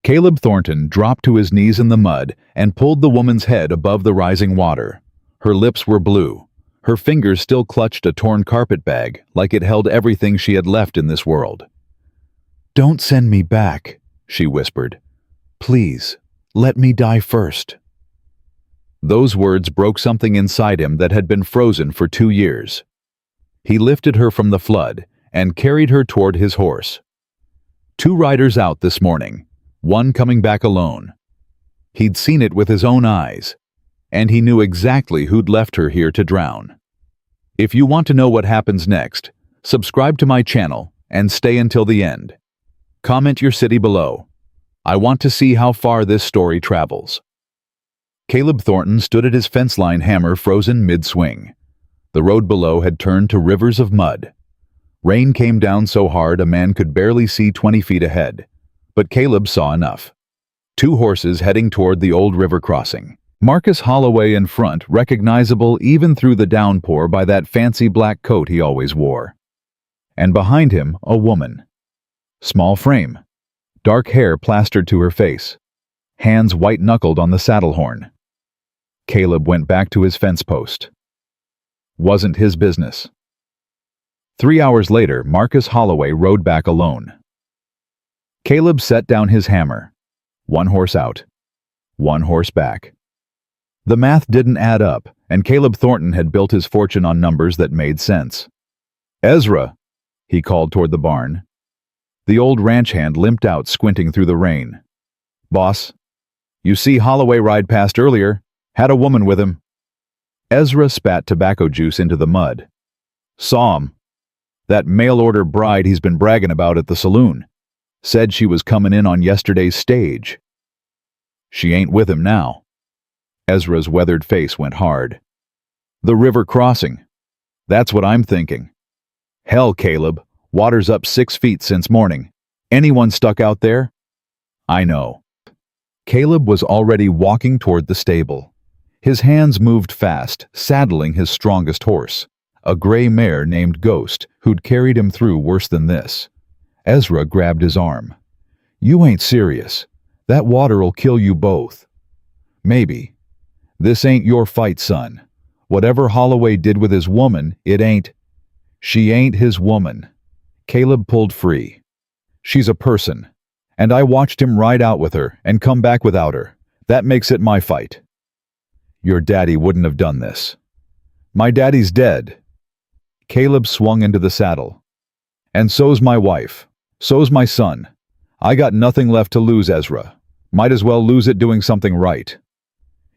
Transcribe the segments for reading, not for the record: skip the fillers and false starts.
Caleb Thornton dropped to his knees in the mud and pulled the woman's head above the rising water. Her lips were blue. Her fingers still clutched a torn carpet bag, like it held everything she had left in this world. "Don't send me back," she whispered. "Please, let me die first." Those words broke something inside him that had been frozen for 2 years. He lifted her from the flood and carried her toward his horse. 2 riders out this morning, one coming back alone. He'd seen it with his own eyes, and he knew exactly who'd left her here to drown. If you want to know what happens next, subscribe to my channel and stay until the end. Comment your city below. I want to see how far this story travels. Caleb Thornton stood at his fence line hammer frozen mid-swing. The road below had turned to rivers of mud. Rain came down so hard a man could barely see 20 feet ahead, but Caleb saw enough. 2 horses heading toward the old river crossing. Marcus Holloway in front, recognizable even through the downpour by that fancy black coat he always wore. And behind him, a woman. Small frame, dark hair plastered to her face, hands white-knuckled on the saddle horn. Caleb went back to his fence post. Wasn't his business. 3 hours later, Marcus Holloway rode back alone. Caleb set down his hammer. 1 horse out, 1 horse back. The math didn't add up, and Caleb Thornton had built his fortune on numbers that made sense. "Ezra," he called toward the barn. The old ranch hand limped out, squinting through the rain. "Boss, you see Holloway ride past earlier. Had a woman with him." Ezra spat tobacco juice into the mud. "Saw him. That mail-order bride he's been bragging about at the saloon. Said she was coming in on yesterday's stage. She ain't with him now." Ezra's weathered face went hard. "The river crossing. That's what I'm thinking. Hell, Caleb, water's up 6 feet since morning. Anyone stuck out there?" "I know." Caleb was already walking toward the stable. His hands moved fast, saddling his strongest horse, a gray mare named Ghost, who'd carried him through worse than this. Ezra grabbed his arm. "You ain't serious. That water'll kill you both." "Maybe. This ain't your fight, son. Whatever Holloway did with his woman, it ain't." "She ain't his woman." Caleb pulled free. "She's a person, and I watched him ride out with her and come back without her. That makes it my fight." "Your daddy wouldn't have done this." "My daddy's dead." Caleb swung into the saddle. "And so's my wife. So's my son. I got nothing left to lose, Ezra. Might as well lose it doing something right."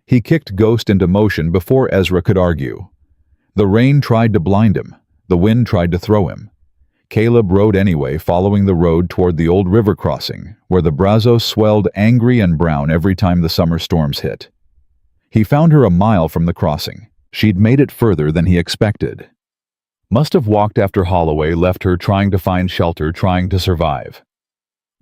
He kicked Ghost into motion before Ezra could argue. The rain tried to blind him. The wind tried to throw him. Caleb rode anyway, following the road toward the old river crossing, where the Brazos swelled angry and brown every time the summer storms hit. He found her a mile from the crossing. She'd made it further than he expected. Must have walked after Holloway left her trying to find shelter, trying to survive.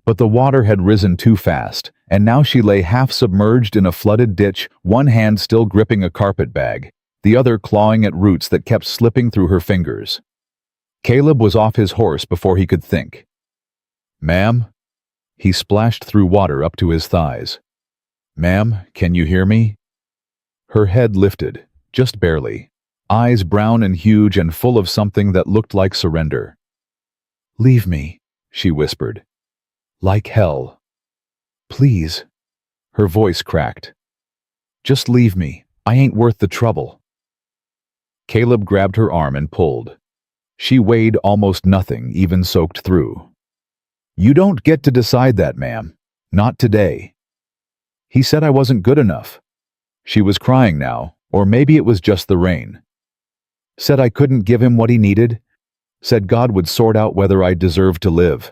But the water had risen too fast, and now she lay half submerged in a flooded ditch, one hand still gripping a carpet bag, the other clawing at roots that kept slipping through her fingers. Caleb was off his horse before he could think. "Ma'am?" He splashed through water up to his thighs. "Ma'am, can you hear me?" Her head lifted, just barely, eyes brown and huge and full of something that looked like surrender. "Leave me," she whispered. "Like hell. Please." Her voice cracked. "Just leave me. I ain't worth the trouble." Caleb grabbed her arm and pulled. She weighed almost nothing, even soaked through. "You don't get to decide that, ma'am. Not today." "He said I wasn't good enough." She was crying now, or maybe it was just the rain. "Said I couldn't give him what he needed. Said God would sort out whether I deserved to live."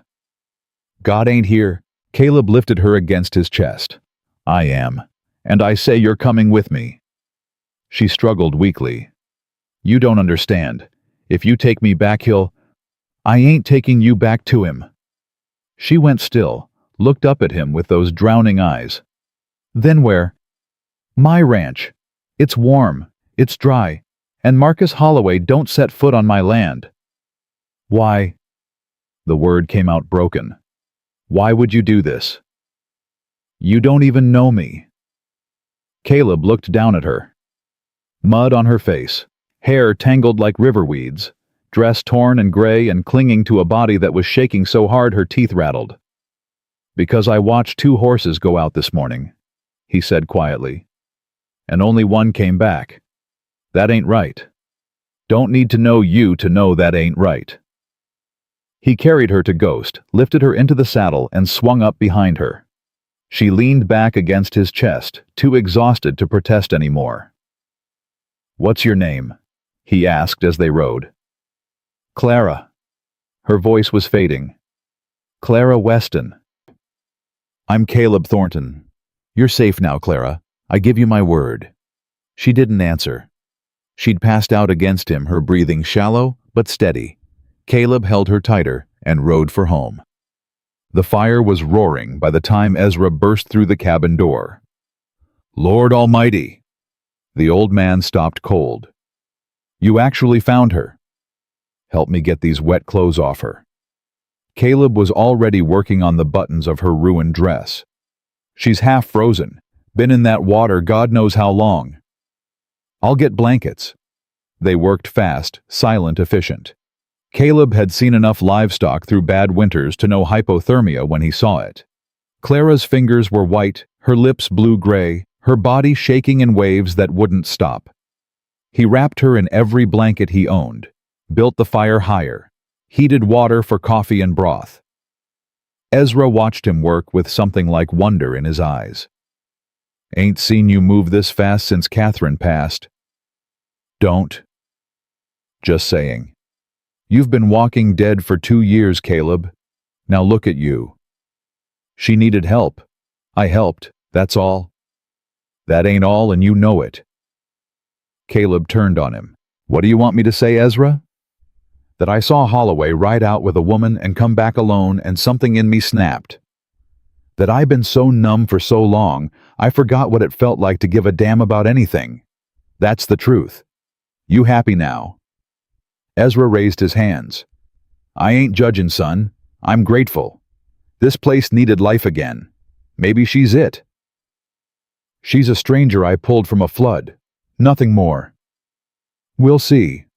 "God ain't here." Caleb lifted her against his chest. "I am, and I say you're coming with me." She struggled weakly. "You don't understand. If you take me back, he'll—" "I ain't taking you back to him." She went still, looked up at him with those drowning eyes. "Then where?" "My ranch. It's warm, it's dry, and Marcus Holloway don't set foot on my land." "Why?" The word came out broken. "Why would you do this?" You don't even know me." Caleb looked down at her. Mud on her face, hair tangled like river weeds, dress torn and gray and clinging to a body that was shaking so hard her teeth rattled. "Because I watched 2 horses go out this morning," he said quietly. "And only one came back. That ain't right. Don't need to know you to know that ain't right." He carried her to Ghost, lifted her into the saddle, and swung up behind her. She leaned back against his chest, too exhausted to protest anymore. "What's your name?" he asked as they rode. "Clara." Her voice was fading. "Clara Weston." "I'm Caleb Thornton. You're safe now, Clara. I give you my word." She didn't answer. She'd passed out against him, her breathing shallow but steady. Caleb held her tighter and rode for home. The fire was roaring by the time Ezra burst through the cabin door. "Lord Almighty!" The old man stopped cold. "You actually found her. Help me get these wet clothes off her." Caleb was already working on the buttons of her ruined dress. "She's half frozen, been in that water God knows how long." "I'll get blankets." They worked fast, silent, efficient. Caleb had seen enough livestock through bad winters to know hypothermia when he saw it. Clara's fingers were white, her lips blue-gray, her body shaking in waves that wouldn't stop. He wrapped her in every blanket he owned, built the fire higher, heated water for coffee and broth. Ezra watched him work with something like wonder in his eyes. "Ain't seen you move this fast since Catherine passed." "Don't." "Just saying. You've been walking dead for 2 years, Caleb. Now look at you." "She needed help. I helped, that's all." "That ain't all, and you know it." Caleb turned on him. "What do you want me to say, Ezra?" "That I saw Holloway ride out with a woman and come back alone, and something in me snapped. That I've been so numb for so long, I forgot what it felt like to give a damn about anything. That's the truth. You happy now?" Ezra raised his hands. "I ain't judging, son. I'm grateful. This place needed life again. Maybe she's it." "She's a stranger I pulled from a flood. Nothing more." "We'll see."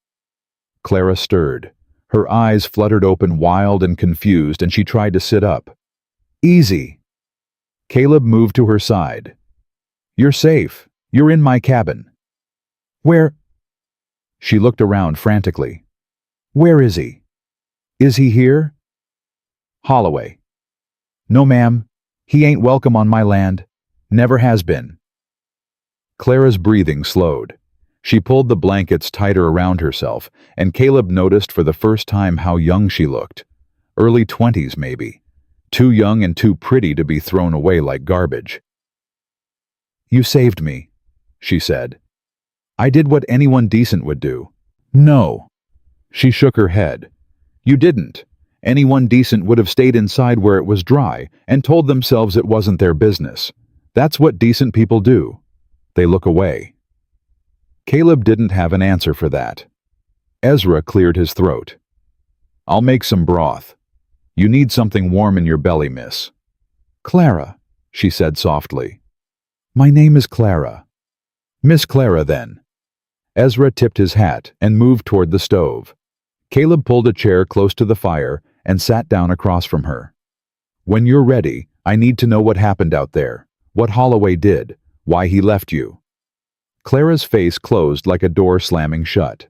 Clara stirred. Her eyes fluttered open, wild and confused, and she tried to sit up. "Easy." Caleb moved to her side. "You're safe. You're in my cabin." "Where?" She looked around frantically. "Where is he? Is he here?" "Holloway." "No, ma'am. He ain't welcome on my land. Never has been." Clara's breathing slowed. She pulled the blankets tighter around herself, and Caleb noticed for the first time how young she looked. Early 20s, maybe. Too young and too pretty to be thrown away like garbage. "You saved me," she said. "I did what anyone decent would do." "No." She shook her head. "You didn't. Anyone decent would have stayed inside where it was dry and told themselves it wasn't their business. That's what decent people do. They look away." Caleb didn't have an answer for that. Ezra cleared his throat. "I'll make some broth. You need something warm in your belly, miss." "Clara," she said softly. "My name is Clara." "Miss Clara, then." Ezra tipped his hat and moved toward the stove. Caleb pulled a chair close to the fire and sat down across from her. "When you're ready, I need to know what happened out there, what Holloway did, why he left you." Clara's face closed like a door slamming shut.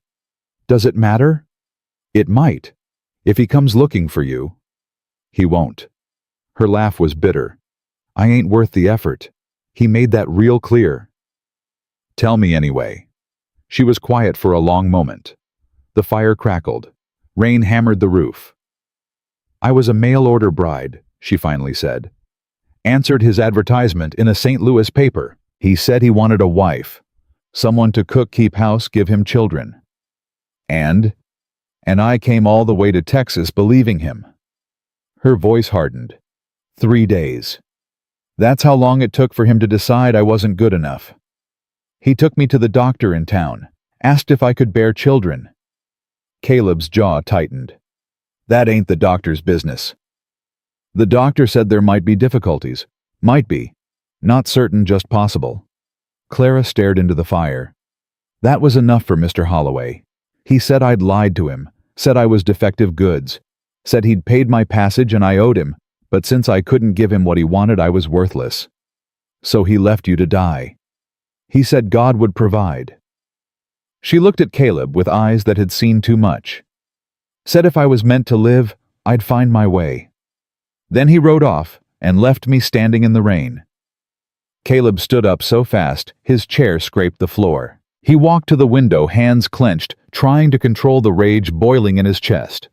"Does it matter?" "It might. If he comes looking for you." "He won't." Her laugh was bitter. "I ain't worth the effort. He made that real clear." "Tell me anyway." She was quiet for a long moment. The fire crackled. Rain hammered the roof. "I was a mail-order bride," she finally said. "Answered his advertisement in a St. Louis paper. He said he wanted a wife. Someone to cook, keep house, give him children. And I came all the way to Texas believing him." Her voice hardened. 3 days. That's how long it took for him to decide I wasn't good enough. He took me to the doctor in town, asked if I could bear children. Caleb's jaw tightened. "That ain't the doctor's business." "The doctor said there might be difficulties." "Might be. Not certain, just possible. Clara stared into the fire. That was enough for Mr. Holloway. He said I'd lied to him, said I was defective goods, said he'd paid my passage and I owed him, but since I couldn't give him what he wanted, I was worthless. So he left you to die. He said God would provide. She looked at Caleb with eyes that had seen too much. Said if I was meant to live, I'd find my way. Then he rode off and left me standing in the rain. Caleb stood up so fast, his chair scraped the floor. He walked to the window, hands clenched, trying to control the rage boiling in his chest.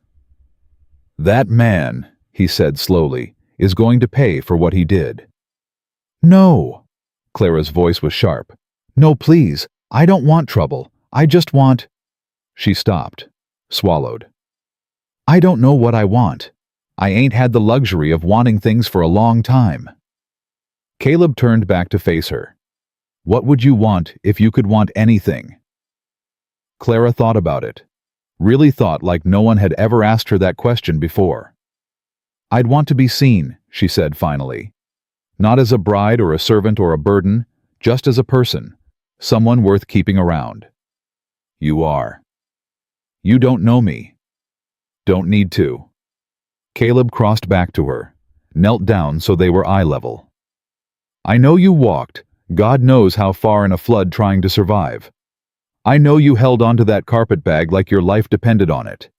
That man, he said slowly, is going to pay for what he did. No. Clara's voice was sharp. No, please. I don't want trouble. I just want... She stopped, swallowed. I don't know what I want. I ain't had the luxury of wanting things for a long time. Caleb turned back to face her. What would you want if you could want anything? Clara thought about it. Really thought like no one had ever asked her that question before. I'd want to be seen, she said finally. Not as a bride or a servant or a burden, just as a person, someone worth keeping around. You are. You don't know me. Don't need to. Caleb crossed back to her, knelt down so they were eye level. I know you walked, God knows how far in a flood trying to survive. I know you held onto that carpet bag like your life depended on it.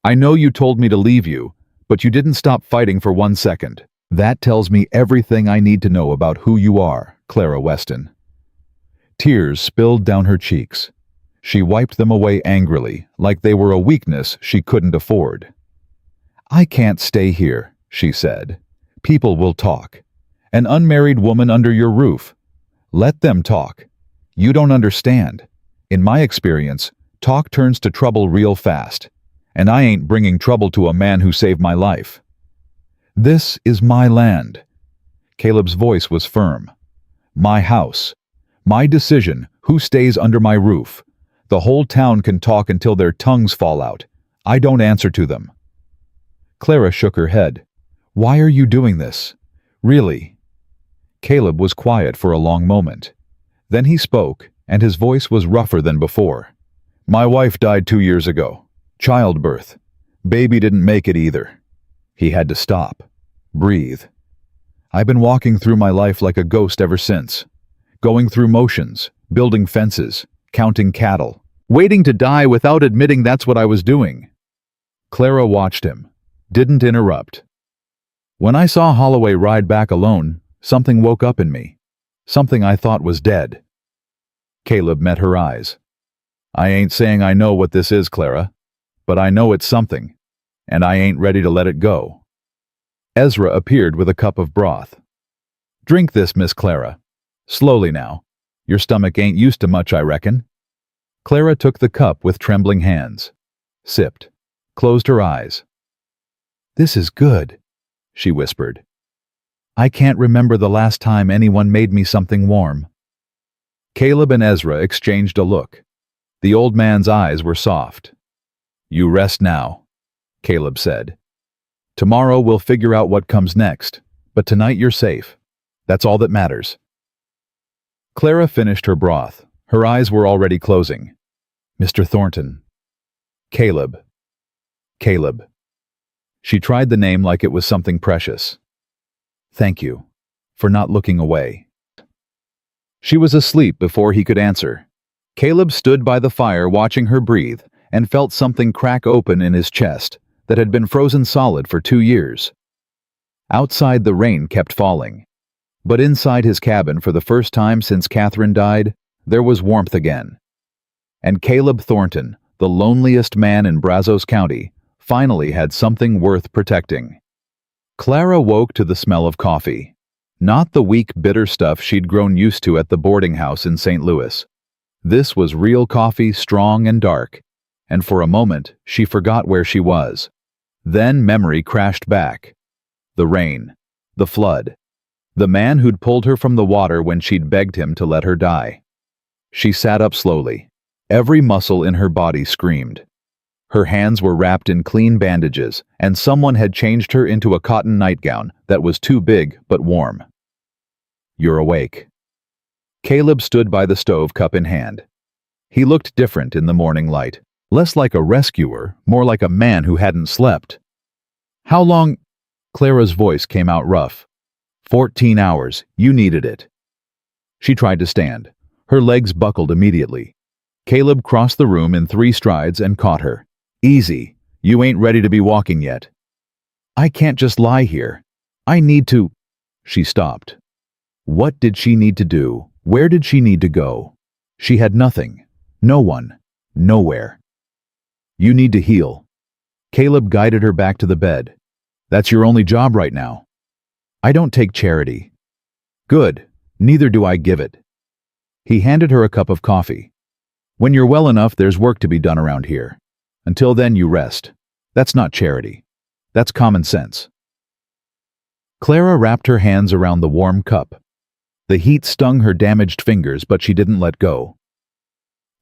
I know you told me to leave you, but you didn't stop fighting for 1 second. That tells me everything I need to know about who you are, Clara Weston. Tears spilled down her cheeks. She wiped them away angrily, like they were a weakness she couldn't afford. I can't stay here, she said. People will talk. An unmarried woman under your roof. Let them talk. You don't understand. In my experience, talk turns to trouble real fast, and I ain't bringing trouble to a man who saved my life. This is my land. Caleb's voice was firm. My house. My decision, who stays under my roof. The whole town can talk until their tongues fall out. I don't answer to them. Clara shook her head. Why are you doing this? Really? Caleb was quiet for a long moment. Then he spoke, and his voice was rougher than before. My wife died 2 years ago. Childbirth. Baby didn't make it either. He had to stop. Breathe. I've been walking through my life like a ghost ever since. Going through motions, building fences, counting cattle, waiting to die without admitting that's what I was doing. Clara watched him, didn't interrupt. When I saw Holloway ride back alone, something woke up in me. Something I thought was dead. Caleb met her eyes. I ain't saying I know what this is, Clara, but I know it's something, and I ain't ready to let it go. Ezra appeared with a cup of broth. Drink this, Miss Clara. Slowly now. Your stomach ain't used to much, I reckon. Clara took the cup with trembling hands. Sipped. Closed her eyes. This is good, she whispered. I can't remember the last time anyone made me something warm. Caleb and Ezra exchanged a look. The old man's eyes were soft. You rest now, Caleb said. Tomorrow we'll figure out what comes next, but tonight you're safe. That's all that matters. Clara finished her broth. Her eyes were already closing. Mr. Thornton. Caleb. Caleb. She tried the name like it was something precious. Thank you for not looking away. She was asleep before he could answer. Caleb stood by the fire watching her breathe and felt something crack open in his chest that had been frozen solid for 2 years. Outside the rain kept falling, but inside his cabin for the first time since Catherine died, there was warmth again. And Caleb Thornton, the loneliest man in Brazos County, finally had something worth protecting. Clara woke to the smell of coffee. Not the weak, bitter stuff she'd grown used to at the boarding house in St. Louis. This was real coffee, strong and dark, and for a moment she forgot where she was. Then memory crashed back. The rain. The flood. The man who'd pulled her from the water when she'd begged him to let her die. She sat up slowly. Every muscle in her body screamed. Her hands were wrapped in clean bandages, and someone had changed her into a cotton nightgown that was too big but warm. You're awake." Caleb stood by the stove, cup in hand. He looked different in the morning light, less like a rescuer, more like a man who hadn't slept. "How long?" Clara's voice came out rough. 14 hours. You needed it." She tried to stand. Her legs buckled immediately. Caleb crossed the room in 3 strides and caught her. "Easy. You ain't ready to be walking yet." "I can't just lie here. I need to—" She stopped. What did she need to do? Where did she need to go? She had nothing. No one. Nowhere. "You need to heal." Caleb guided her back to the bed. "That's your only job right now." "I don't take charity." "Good. Neither do I give it." He handed her a cup of coffee. "When you're well enough, there's work to be done around here. Until then, you rest. That's not charity. That's common sense." Clara wrapped her hands around the warm cup. The heat stung her damaged fingers, but she didn't let go.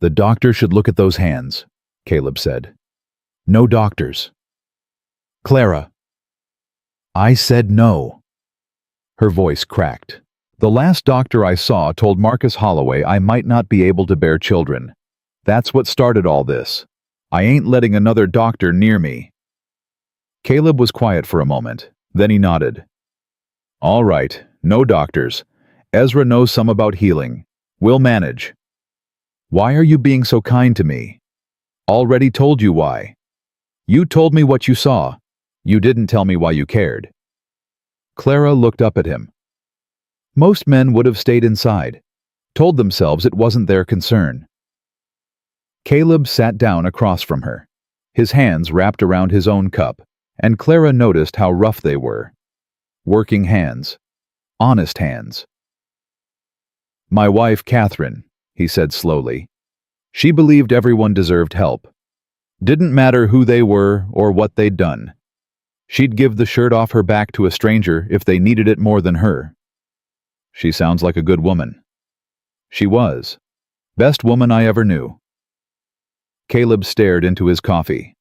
"The doctor should look at those hands," Caleb said. "No doctors." "Clara." "I said no." Her voice cracked. "The last doctor I saw told Marcus Holloway I might not be able to bear children. That's what started all this. I ain't letting another doctor near me." Caleb was quiet for a moment. Then he nodded. "All right, no doctors. Ezra knows some about healing. We'll manage." "Why are you being so kind to me?" "Already told you why." "You told me what you saw. You didn't tell me why you cared." Clara looked up at him. Most men would have stayed inside, told themselves it wasn't their concern. Caleb sat down across from her, his hands wrapped around his own cup, and Clara noticed how rough they were. Working hands. Honest hands. "My wife, Catherine," he said slowly. "She believed everyone deserved help. Didn't matter who they were or what they'd done. She'd give the shirt off her back to a stranger if they needed it more than her. She sounds like a good woman." She was. Best woman I ever knew. Caleb stared into his coffee.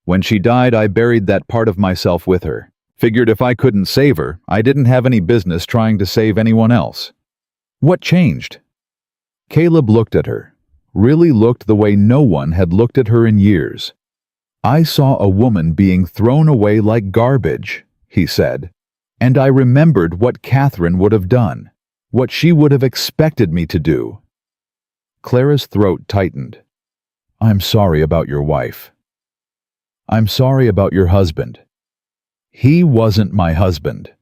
"When she died, I buried that part of myself with her. Figured if I couldn't save her, I didn't have any business trying to save anyone else." "What changed?" Caleb looked at her. Really looked the way no one had looked at her in years. "I saw a woman being thrown away like garbage," he said. "And I remembered what Catherine would have done, what she would have expected me to do." Clara's throat tightened. "I'm sorry about your wife. I'm sorry about your husband." "He wasn't my husband."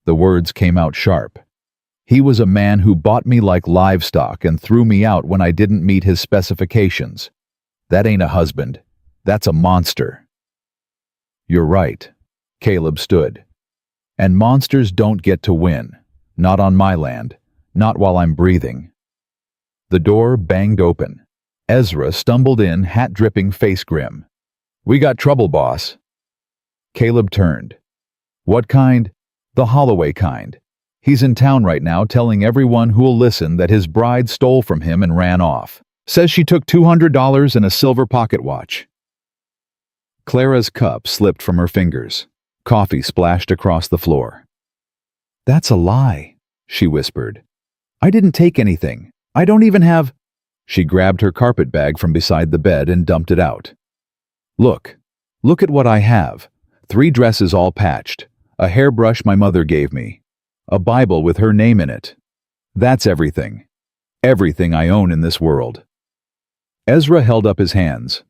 The words came out sharp. "He was a man who bought me like livestock and threw me out when I didn't meet his specifications. That ain't a husband. That's a monster." "You're right." Caleb stood. "And monsters don't get to win. Not on my land. Not while I'm breathing." The door banged open. Ezra stumbled in, hat dripping, face grim. "We got trouble, boss." Caleb turned. "What kind?" "The Holloway kind. He's in town right now telling everyone who'll listen that his bride stole from him and ran off. Says she took $200 and a silver pocket watch." Clara's cup slipped from her fingers. Coffee splashed across the floor. "That's a lie," she whispered. "I didn't take anything. I don't even have—" She grabbed her carpet bag from beside the bed and dumped it out. Look at what I have. 3 dresses all patched, a hairbrush my mother gave me, a Bible with her name in it. That's everything. Everything I own in this world." Ezra held up his hands.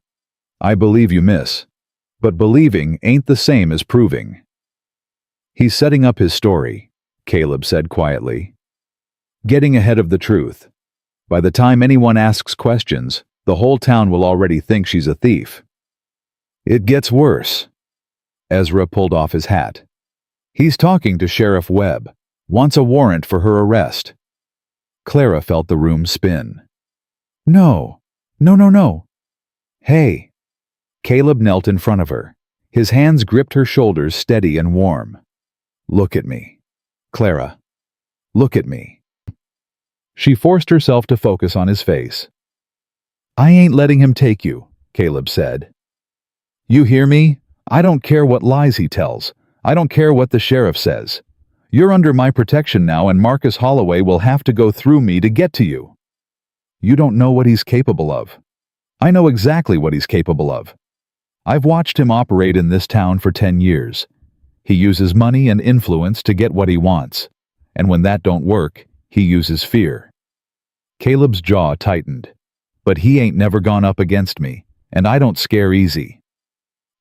"I believe you, miss. But believing ain't the same as proving." "He's setting up his story," Caleb said quietly. "Getting ahead of the truth. By the time anyone asks questions, the whole town will already think she's a thief." "It gets worse." Ezra pulled off his hat. "He's talking to Sheriff Webb. Wants a warrant for her arrest." Clara felt the room spin. No. "Hey." Caleb knelt in front of her. His hands gripped her shoulders, steady and warm. "Look at me. Clara. Look at me." She forced herself to focus on his face. "I ain't letting him take you," Caleb said. "You hear me? I don't care what lies he tells. I don't care what the sheriff says. You're under my protection now, and Marcus Holloway will have to go through me to get to you. You don't know what he's capable of. I know exactly what he's capable of. I've watched him operate in this town for 10 years. He uses money and influence to get what he wants, and when that don't work, he uses fear. Caleb's jaw tightened. But he ain't never gone up against me, and I don't scare easy.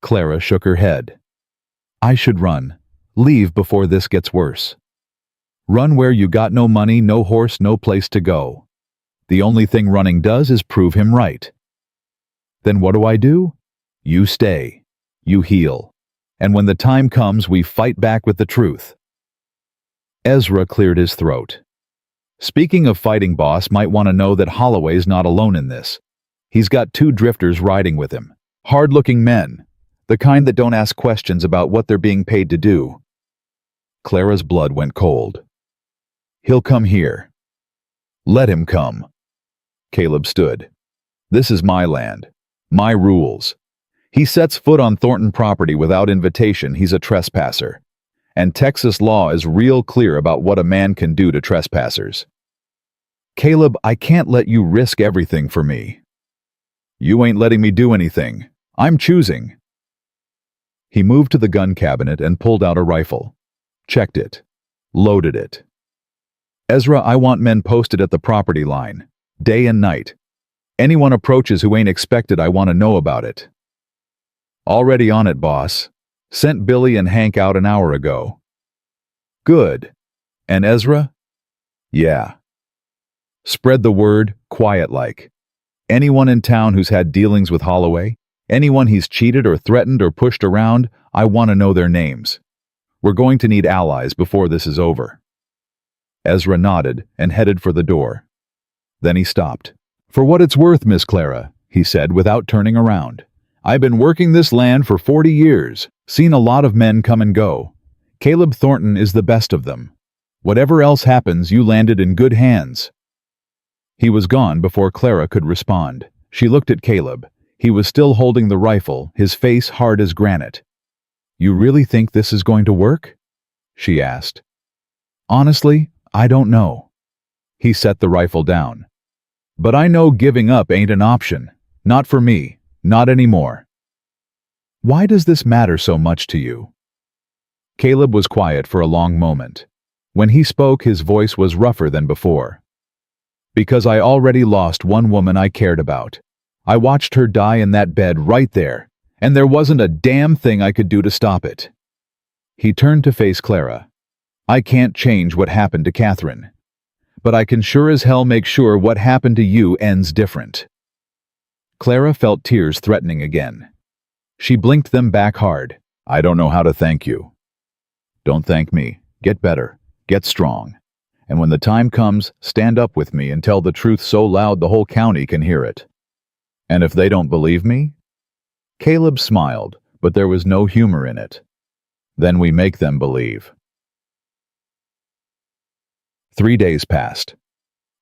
Clara shook her head. I should run. Leave before this gets worse. Run where you got no money, no horse, no place to go. The only thing running does is prove him right. Then what do? You stay. You heal. And when the time comes, we fight back with the truth. Ezra cleared his throat. Speaking of fighting, boss might want to know that Holloway's not alone in this. He's got 2 drifters riding with him. Hard-looking men. The kind that don't ask questions about what they're being paid to do. Clara's blood went cold. He'll come here. Let him come. Caleb stood. This is my land. My rules. He sets foot on Thornton property without invitation, he's a trespasser. And Texas law is real clear about what a man can do to trespassers. Caleb, I can't let you risk everything for me. You ain't letting me do anything. I'm choosing. He moved to the gun cabinet and pulled out a rifle. Checked it. Loaded it. Ezra, I want men posted at the property line. Day and night. Anyone approaches who ain't expected, I want to know about it. Already on it, boss. Sent Billy and Hank out an hour ago. Good. And Ezra? Yeah. Spread the word, quiet like. Anyone in town who's had dealings with Holloway, anyone he's cheated or threatened or pushed around, I want to know their names. We're going to need allies before this is over. Ezra nodded and headed for the door. Then he stopped. For what it's worth, Miss Clara, he said without turning around. I've been working this land for 40 years, seen a lot of men come and go. Caleb Thornton is the best of them. Whatever else happens, you landed in good hands. He was gone before Clara could respond. She looked at Caleb. He was still holding the rifle, his face hard as granite. You really think this is going to work? She asked. Honestly, I don't know. He set the rifle down. But I know giving up ain't an option. Not for me. Not anymore. Why does this matter so much to you? Caleb was quiet for a long moment. When he spoke, his voice was rougher than before. Because I already lost one woman I cared about. I watched her die in that bed right there, and there wasn't a damn thing I could do to stop it. He turned to face Clara. I can't change what happened to Catherine. But I can sure as hell make sure what happened to you ends different. Clara felt tears threatening again. She blinked them back hard. I don't know how to thank you. Don't thank me. Get better. Get strong. And when the time comes, stand up with me and tell the truth so loud the whole county can hear it. And if they don't believe me? Caleb smiled, but there was no humor in it. Then we make them believe. 3 days passed.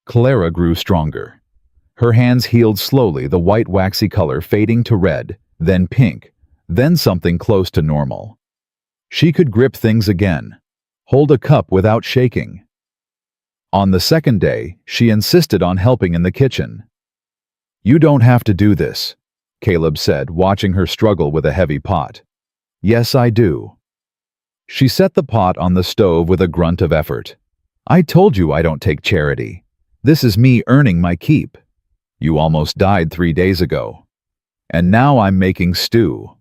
Clara grew stronger. Her hands healed slowly, the white waxy color fading to red, then pink, then something close to normal. She could grip things again, hold a cup without shaking. On the second day, she insisted on helping in the kitchen. You don't have to do this, Caleb said, watching her struggle with a heavy pot. Yes, I do. She set the pot on the stove with a grunt of effort. I told you I don't take charity. This is me earning my keep. You almost died 3 days ago. And now I'm making stew.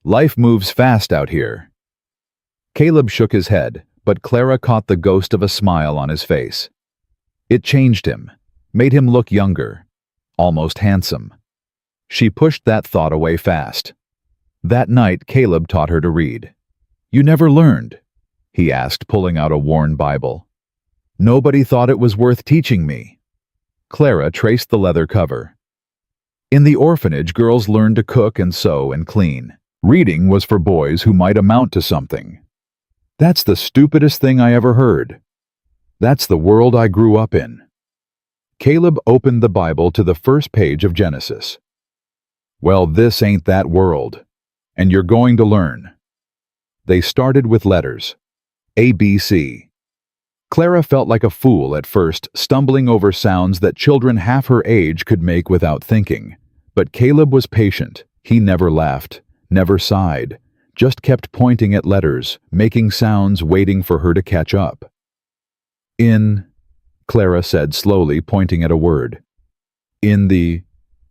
Life moves fast out here. Caleb shook his head, but Clara caught the ghost of a smile on his face. It changed him, made him look younger, almost handsome. She pushed that thought away fast. That night, Caleb taught her to read. You never learned? He asked, pulling out a worn Bible. Nobody thought it was worth teaching me. Clara traced the leather cover. In the orphanage, girls learned to cook and sew and clean. Reading was for boys who might amount to something. That's the stupidest thing I ever heard. That's the world I grew up in. Caleb opened the Bible to the first page of Genesis. Well, this ain't that world, and you're going to learn. They started with letters. A, B, C. Clara felt like a fool at first, stumbling over sounds that children half her age could make without thinking. But Caleb was patient. He never laughed, never sighed, just kept pointing at letters, making sounds, waiting for her to catch up. In, Clara said slowly, pointing at a word. In the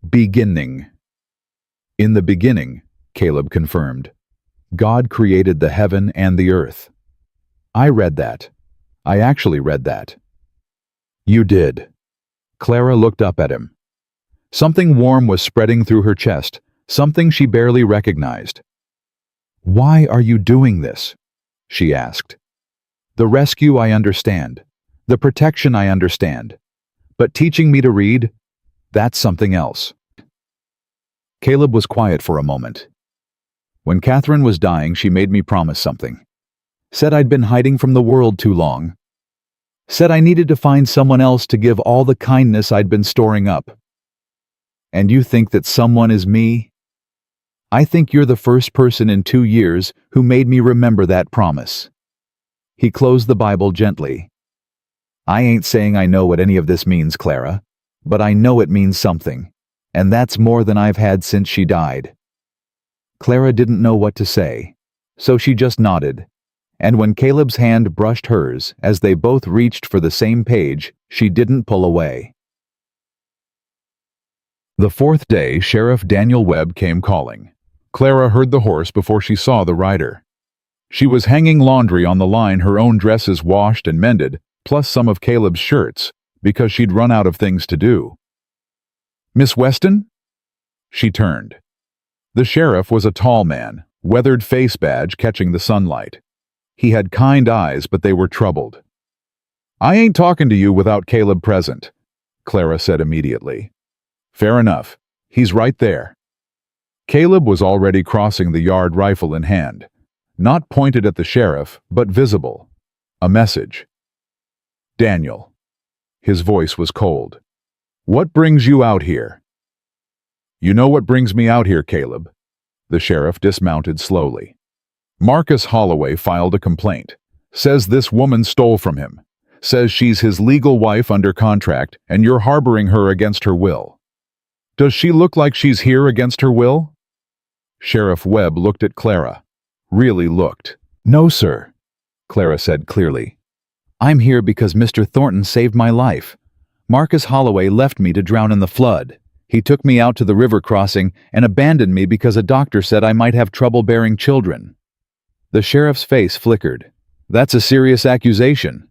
beginning. In the beginning, Caleb confirmed. God created the heaven and the earth. I read that. I actually read that. You did. Clara looked up at him. Something warm was spreading through her chest, something she barely recognized. Why are you doing this? She asked. The rescue I understand. The protection I understand. But teaching me to read, that's something else. Caleb was quiet for a moment. When Catherine was dying, she made me promise something. Said I'd been hiding from the world too long. Said I needed to find someone else to give all the kindness I'd been storing up. And you think that someone is me? I think you're the first person in 2 years who made me remember that promise. He closed the Bible gently. I ain't saying I know what any of this means, Clara, but I know it means something, and that's more than I've had since she died. Clara didn't know what to say, so she just nodded, and when Caleb's hand brushed hers as they both reached for the same page, she didn't pull away. The fourth day, Sheriff Daniel Webb came calling. Clara heard the horse before she saw the rider. She was hanging laundry on the line, her own dresses washed and mended, plus some of Caleb's shirts, because she'd run out of things to do. Miss Weston? She turned. The sheriff was a tall man, weathered face badge catching the sunlight. He had kind eyes, but they were troubled. I ain't talking to you without Caleb present, Clara said immediately. Fair enough. He's right there. Caleb was already crossing the yard, rifle in hand. Not pointed at the sheriff, but visible. A message. Daniel. His voice was cold. What brings you out here? You know what brings me out here, Caleb. The sheriff dismounted slowly. Marcus Holloway filed a complaint. Says this woman stole from him. Says she's his legal wife under contract and you're harboring her against her will. Does she look like she's here against her will? Sheriff Webb looked at Clara. Really looked. No, sir, Clara said clearly. I'm here because Mr. Thornton saved my life. Marcus Holloway left me to drown in the flood. He took me out to the river crossing and abandoned me because a doctor said I might have trouble bearing children. The sheriff's face flickered. That's a serious accusation.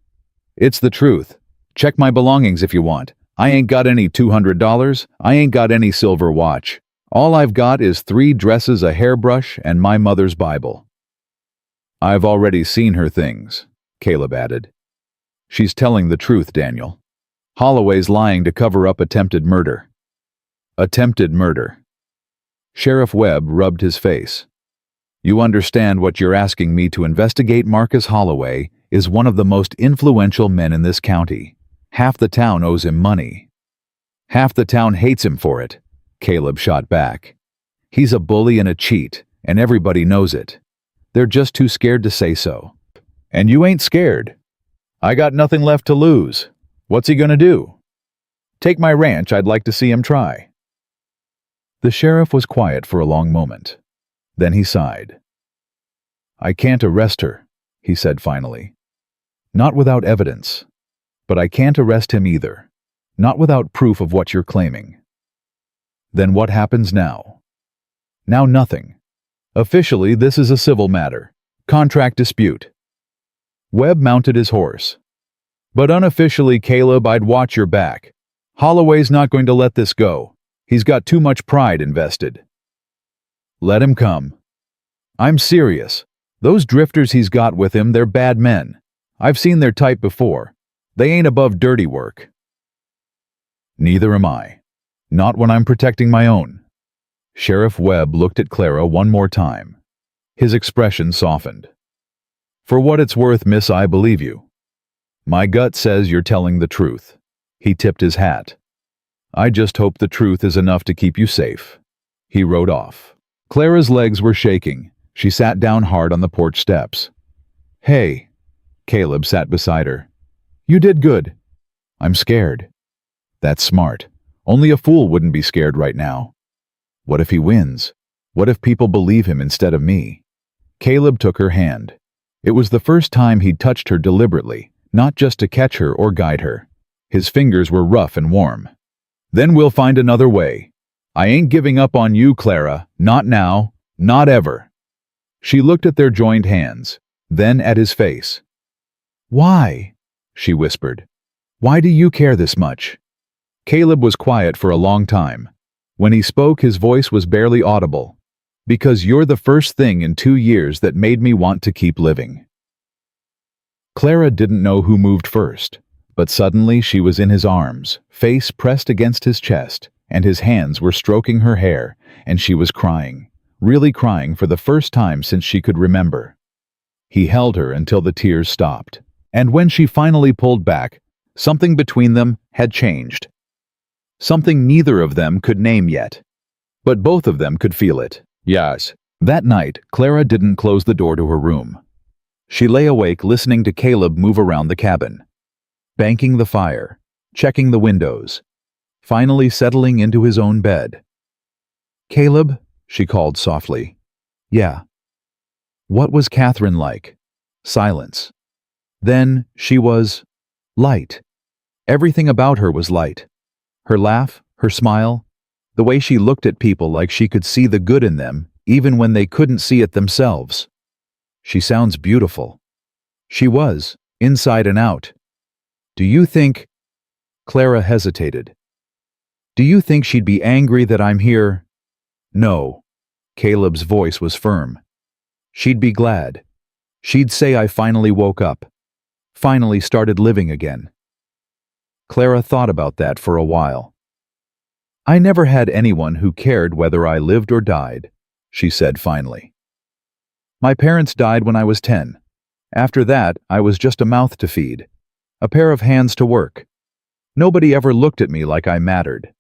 It's the truth. Check my belongings if you want. I ain't got any $200. I ain't got any silver watch. All I've got is 3 dresses, a hairbrush, and my mother's Bible. I've already seen her things, Caleb added. She's telling the truth, Daniel. Holloway's lying to cover up attempted murder. Attempted murder. Sheriff Webb rubbed his face. You understand what you're asking me to investigate? Marcus Holloway is one of the most influential men in this county. Half the town owes him money. Half the town hates him for it, Caleb shot back. He's a bully and a cheat, and everybody knows it. They're just too scared to say so. And you ain't scared. I got nothing left to lose. What's he gonna do? Take my ranch, I'd like to see him try. The sheriff was quiet for a long moment. Then he sighed. I can't arrest her, he said finally. Not without evidence. But I can't arrest him either. Not without proof of what you're claiming. Then what happens now? Now nothing. Officially, this is a civil matter. Contract dispute. Webb mounted his horse. But unofficially, Caleb, I'd watch your back. Holloway's not going to let this go. He's got too much pride invested. Let him come. I'm serious. Those drifters he's got with him, they're bad men. I've seen their type before. They ain't above dirty work. Neither am I. Not when I'm protecting my own. Sheriff Webb looked at Clara one more time. His expression softened. For what it's worth, miss, I believe you. My gut says you're telling the truth. He tipped his hat. I just hope the truth is enough to keep you safe. He rode off. Clara's legs were shaking. She sat down hard on the porch steps. Hey. Caleb sat beside her. You did good. I'm scared. That's smart. Only a fool wouldn't be scared right now. What if he wins? What if people believe him instead of me? Caleb took her hand. It was the first time he'd touched her deliberately, not just to catch her or guide her. His fingers were rough and warm. Then we'll find another way. I ain't giving up on you, Clara. Not now. Not ever. She looked at their joined hands, then at his face. Why? She whispered. Why do you care this much? Caleb was quiet for a long time. When he spoke, his voice was barely audible. Because you're the first thing in 2 years that made me want to keep living. Clara didn't know who moved first, but suddenly she was in his arms, face pressed against his chest, and his hands were stroking her hair, and she was crying, really crying for the first time since she could remember. He held her until the tears stopped, and when she finally pulled back, something between them had changed. Something neither of them could name yet, but both of them could feel it. Yes. That night, Clara didn't close the door to her room. She lay awake listening to Caleb move around the cabin, banking the fire, checking the windows, finally settling into his own bed. Caleb, she called softly. Yeah. What was Catherine like? Silence. Then she was light. Everything about her was light. Her laugh, her smile, the way she looked at people like she could see the good in them, even when they couldn't see it themselves. She sounds beautiful. She was, inside and out. Do you think... Clara hesitated. Do you think she'd be angry that I'm here? No. Caleb's voice was firm. She'd be glad. She'd say I finally woke up. Finally started living again. Clara thought about that for a while. I never had anyone who cared whether I lived or died, she said finally. My parents died when I was 10. After that, I was just a mouth to feed, a pair of hands to work. Nobody ever looked at me like I mattered.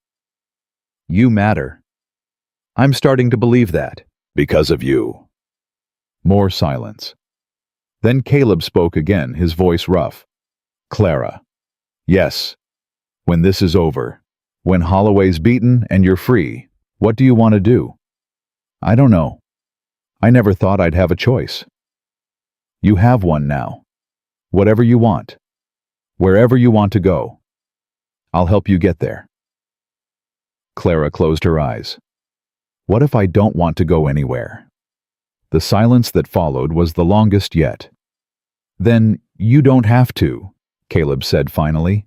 You matter. I'm starting to believe that. Because of you. More silence. Then Caleb spoke again, his voice rough. Clara. Yes. When this is over, when Holloway's beaten and you're free, what do you want to do? I don't know. I never thought I'd have a choice. You have one now. Whatever you want. Wherever you want to go. I'll help you get there. Clara closed her eyes. What if I don't want to go anywhere? The silence that followed was the longest yet. Then you don't have to, Caleb said finally.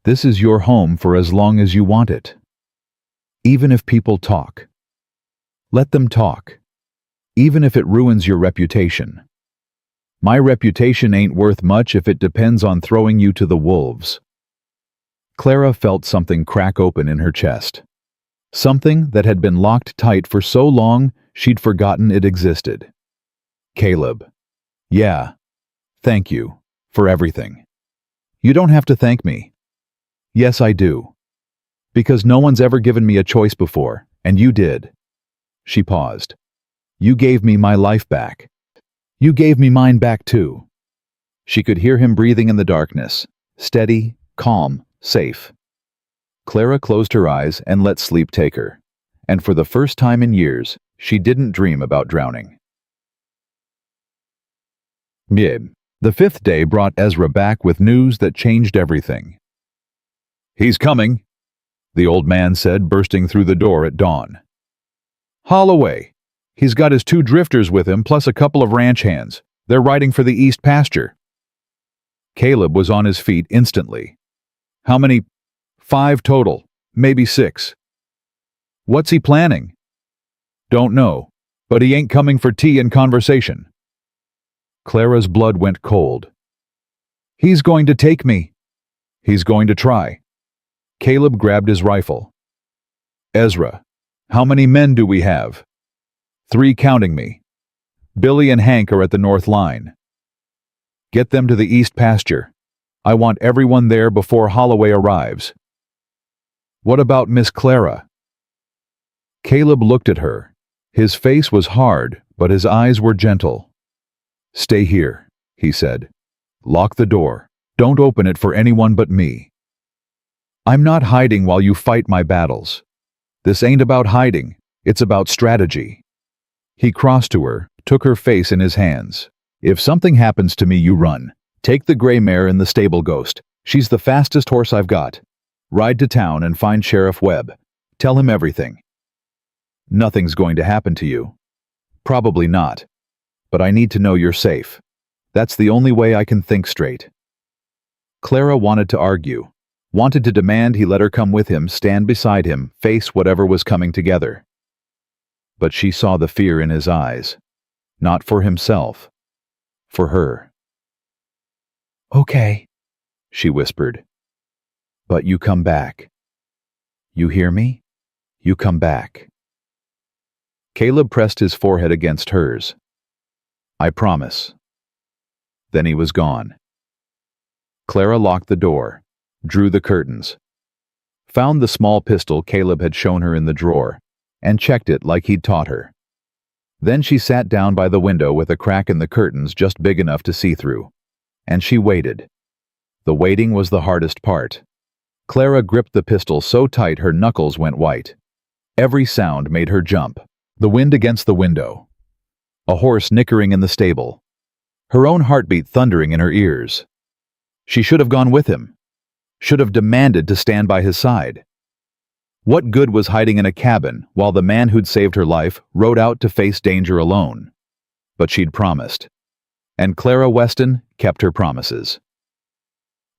This is your home for as long as you want it. Even if people talk. Let them talk. Even if it ruins your reputation. My reputation ain't worth much if it depends on throwing you to the wolves. Clara felt something crack open in her chest. Something that had been locked tight for so long she'd forgotten it existed. Caleb. Yeah. Thank you. For everything. You don't have to thank me. Yes, I do. Because no one's ever given me a choice before, and you did. She paused. You gave me my life back. You gave me mine back too. She could hear him breathing in the darkness, steady, calm, safe. Clara closed her eyes and let sleep take her, and for the first time in years, she didn't dream about drowning. The 5th day brought Ezra back with news that changed everything. He's coming, the old man said, bursting through the door at dawn. Holloway. He's got his 2 drifters with him, plus a couple of ranch hands. They're riding for the east pasture. Caleb was on his feet instantly. How many? 5 total, maybe 6. What's he planning? Don't know, but he ain't coming for tea and conversation. Clara's blood went cold. He's going to take me. He's going to try. Caleb grabbed his rifle. Ezra, how many men do we have? 3 counting me. Billy and Hank are at the north line. Get them to the east pasture. I want everyone there before Holloway arrives. What about Miss Clara? Caleb looked at her. His face was hard, but his eyes were gentle. Stay here, he said. Lock the door. Don't open it for anyone but me. I'm not hiding while you fight my battles. This ain't about hiding, it's about strategy. He crossed to her, took her face in his hands. If something happens to me, you run. Take the gray mare and the stable ghost. She's the fastest horse I've got. Ride to town and find Sheriff Webb. Tell him everything. Nothing's going to happen to you. Probably not. But I need to know you're safe. That's the only way I can think straight. Clara wanted to argue, wanted to demand he let her come with him, stand beside him, face whatever was coming together. But she saw the fear in his eyes. Not for himself. For her. Okay, she whispered. But you come back. You hear me? You come back. Caleb pressed his forehead against hers. I promise. Then he was gone. Clara locked the door, drew the curtains, found the small pistol Caleb had shown her in the drawer, and checked it like he'd taught her. Then she sat down by the window with a crack in the curtains just big enough to see through, and she waited. The waiting was the hardest part. Clara gripped the pistol so tight her knuckles went white. Every sound made her jump. The wind against the window. A horse nickering in the stable. Her own heartbeat thundering in her ears. She should have gone with him. Should have demanded to stand by his side. What good was hiding in a cabin while the man who'd saved her life rode out to face danger alone? But she'd promised. And Clara Weston kept her promises.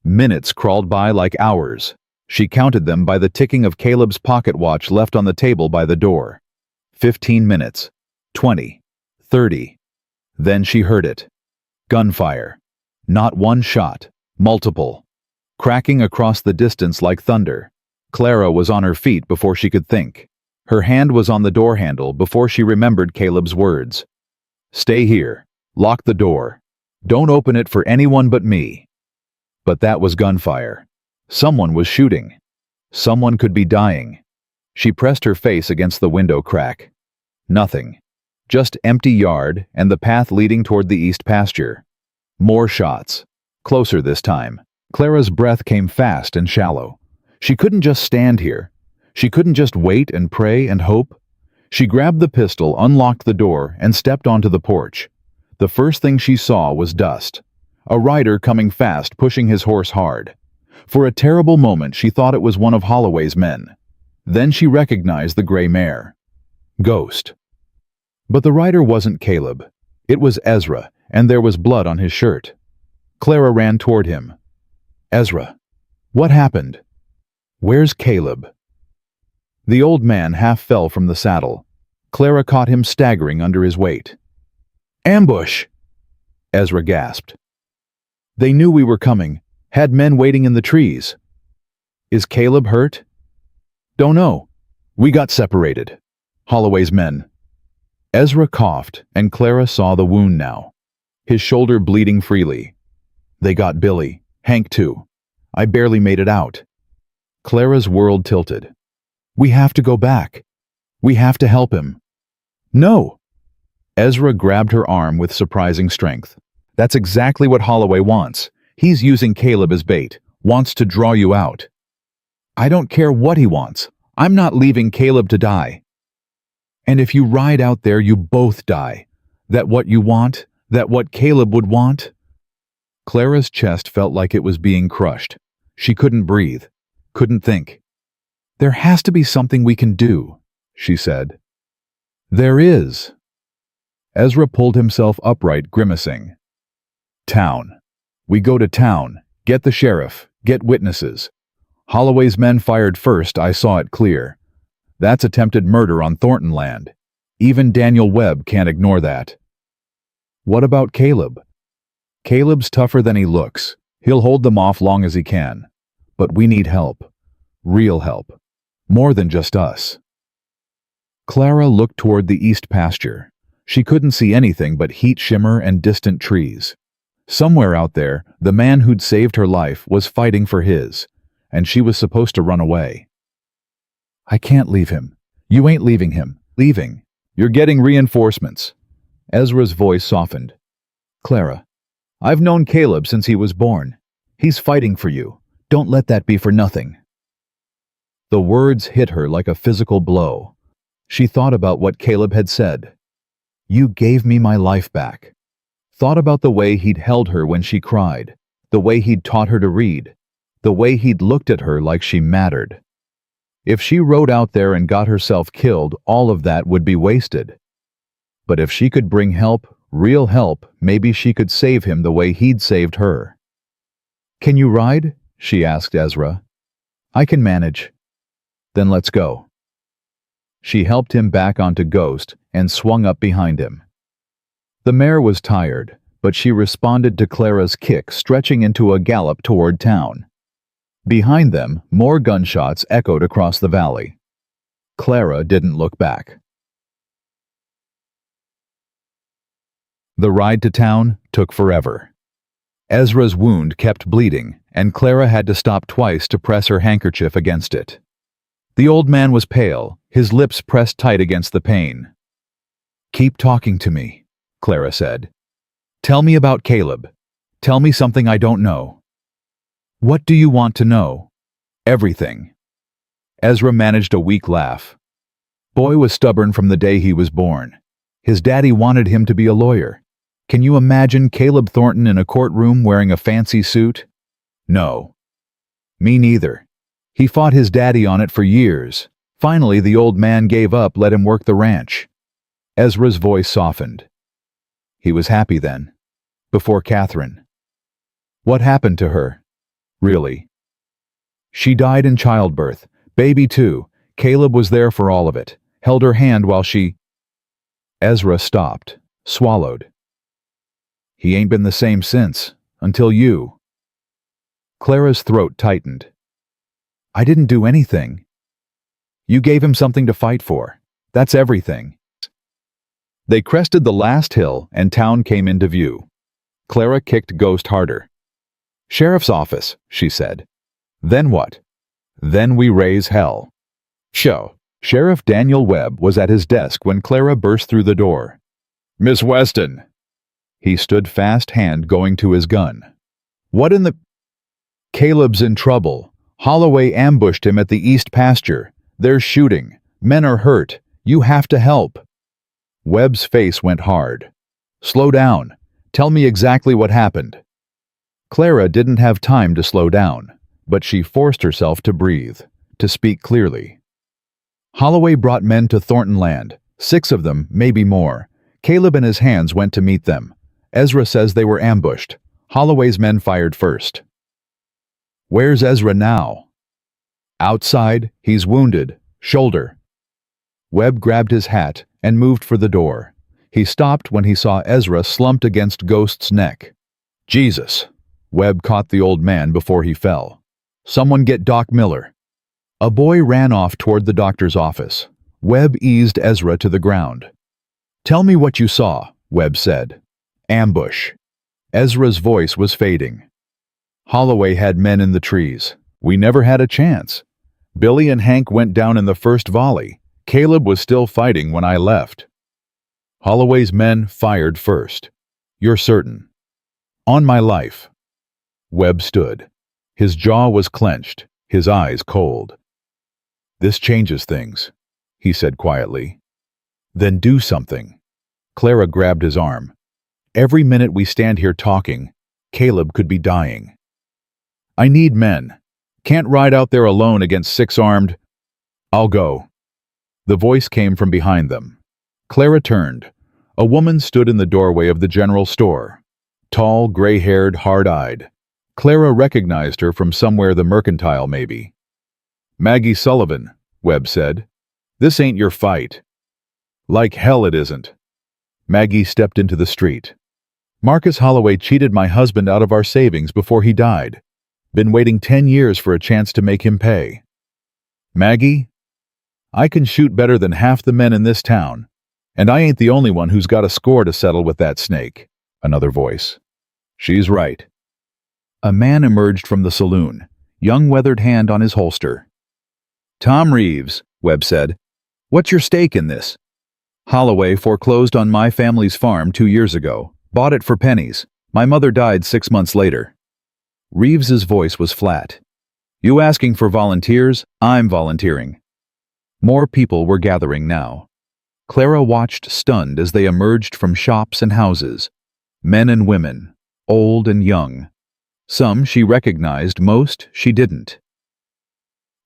Minutes crawled by like hours. She counted them by the ticking of Caleb's pocket watch left on the table by the door. 15 minutes. 20. 30. Then she heard it. Gunfire. Not one shot. Multiple. Cracking across the distance like thunder. Clara was on her feet before she could think. Her hand was on the door handle before she remembered Caleb's words. Stay here. Lock the door. Don't open it for anyone but me. But that was gunfire. Someone was shooting. Someone could be dying. She pressed her face against the window crack. Nothing. Just empty yard and the path leading toward the east pasture. More shots. Closer this time. Clara's breath came fast and shallow. She couldn't just stand here. She couldn't just wait and pray and hope. She grabbed the pistol, unlocked the door, and stepped onto the porch. The first thing she saw was dust. A rider coming fast, pushing his horse hard. For a terrible moment she thought it was one of Holloway's men. Then she recognized the gray mare. Ghost. But the rider wasn't Caleb. It was Ezra, and there was blood on his shirt. Clara ran toward him. Ezra, what happened? Where's Caleb? The old man half fell from the saddle. Clara caught him staggering under his weight. Ambush! Ezra gasped. They knew we were coming, had men waiting in the trees. Is Caleb hurt? Don't know. We got separated. Holloway's men. Ezra coughed, and Clara saw the wound now. His shoulder bleeding freely. They got Billy, Hank too. I barely made it out. Clara's world tilted. We have to go back. We have to help him. No! Ezra grabbed her arm with surprising strength. That's exactly what Holloway wants. He's using Caleb as bait, wants to draw you out. I don't care what he wants. I'm not leaving Caleb to die. And if you ride out there, you both die. That what you want? That what Caleb would want? Clara's chest felt like it was being crushed. She couldn't breathe, couldn't think. There has to be something we can do, she said. There is. Ezra pulled himself upright, grimacing. Town. We go to town, get the sheriff, get witnesses. Holloway's men fired first, I saw it clear. That's attempted murder on Thornton land. Even Daniel Webb can't ignore that. What about Caleb? Caleb's tougher than he looks. He'll hold them off long as he can. But we need help. Real help. More than just us. Clara looked toward the east pasture. She couldn't see anything but heat shimmer and distant trees. Somewhere out there, the man who'd saved her life was fighting for his, and she was supposed to run away. I can't leave him. You ain't leaving him. Leaving. You're getting reinforcements. Ezra's voice softened. Clara, I've known Caleb since he was born. He's fighting for you. Don't let that be for nothing." The words hit her like a physical blow. She thought about what Caleb had said. "You gave me my life back." Thought about the way he'd held her when she cried, the way he'd taught her to read, the way he'd looked at her like she mattered. If she rode out there and got herself killed, all of that would be wasted. But if she could bring help, real help, maybe she could save him the way he'd saved her. "Can you ride?" she asked Ezra. "I can manage." "Then let's go." She helped him back onto Ghost and swung up behind him. The mare was tired, but she responded to Clara's kick, stretching into a gallop toward town. Behind them, more gunshots echoed across the valley. Clara didn't look back. The ride to town took forever. Ezra's wound kept bleeding, and Clara had to stop twice to press her handkerchief against it. The old man was pale, his lips pressed tight against the pain. "Keep talking to me," Clara said. "Tell me about Caleb. Tell me something I don't know." "What do you want to know?" "Everything." Ezra managed a weak laugh. Boy was stubborn from the day he was born. His daddy wanted him to be a lawyer. Can you imagine Caleb Thornton in a courtroom wearing a fancy suit? No. Me neither. He fought his daddy on it for years. Finally, the old man gave up, let him work the ranch. Ezra's voice softened. He was happy then. Before Catherine. What happened to her? Really? She died in childbirth. Baby too. Caleb was there for all of it. Held her hand while she... Ezra stopped. Swallowed. He ain't been the same since. Until you. Clara's throat tightened. I didn't do anything. You gave him something to fight for. That's everything. They crested the last hill and town came into view. Clara kicked Ghost harder. Sheriff's office, she said. Then what? Then we raise hell. Show. Sheriff Daniel Webb was at his desk when Clara burst through the door. Miss Weston. He stood fast, hand going to his gun. What in the... Caleb's in trouble. Holloway ambushed him at the east pasture. They're shooting. Men are hurt. You have to help. Webb's face went hard. Slow down. Tell me exactly what happened. Clara didn't have time to slow down, but she forced herself to breathe, to speak clearly. Holloway brought men to Thornton Land, 6 of them, maybe more. Caleb and his hands went to meet them. Ezra says they were ambushed. Holloway's men fired first. Where's Ezra now? Outside, he's wounded. Shoulder. Webb grabbed his hat and moved for the door. He stopped when he saw Ezra slumped against Ghost's neck. Jesus. Webb caught the old man before he fell. Someone get Doc Miller. A boy ran off toward the doctor's office. Webb eased Ezra to the ground. Tell me what you saw, Webb said. Ambush. Ezra's voice was fading. Holloway had men in the trees. We never had a chance. Billy and Hank went down in the first volley. Caleb was still fighting when I left. Holloway's men fired first. You're certain? On my life. Webb stood. His jaw was clenched, his eyes cold. This changes things, he said quietly. Then do something. Clara grabbed his arm. Every minute we stand here talking, Caleb could be dying. I need men. Can't ride out there alone against 6 armed... I'll go. The voice came from behind them. Clara turned. A woman stood in the doorway of the general store. Tall, gray-haired, hard-eyed. Clara recognized her from somewhere the mercantile, maybe. Maggie Sullivan, Webb said. This ain't your fight. Like hell it isn't. Maggie stepped into the street. Marcus Holloway cheated my husband out of our savings before he died. Been waiting 10 years for a chance to make him pay. Maggie? I can shoot better than half the men in this town, and I ain't the only one who's got a score to settle with that snake. Another voice. She's right. A man emerged from the saloon, young weathered hand on his holster. Tom Reeves, Webb said. What's your stake in this? Holloway foreclosed on my family's farm 2 years ago. Bought it for pennies. My mother died 6 months later. Reeves's voice was flat. "You asking for volunteers? I'm volunteering." More people were gathering now. Clara watched stunned as they emerged from shops and houses. Men and women, old and young. Some she recognized, most she didn't.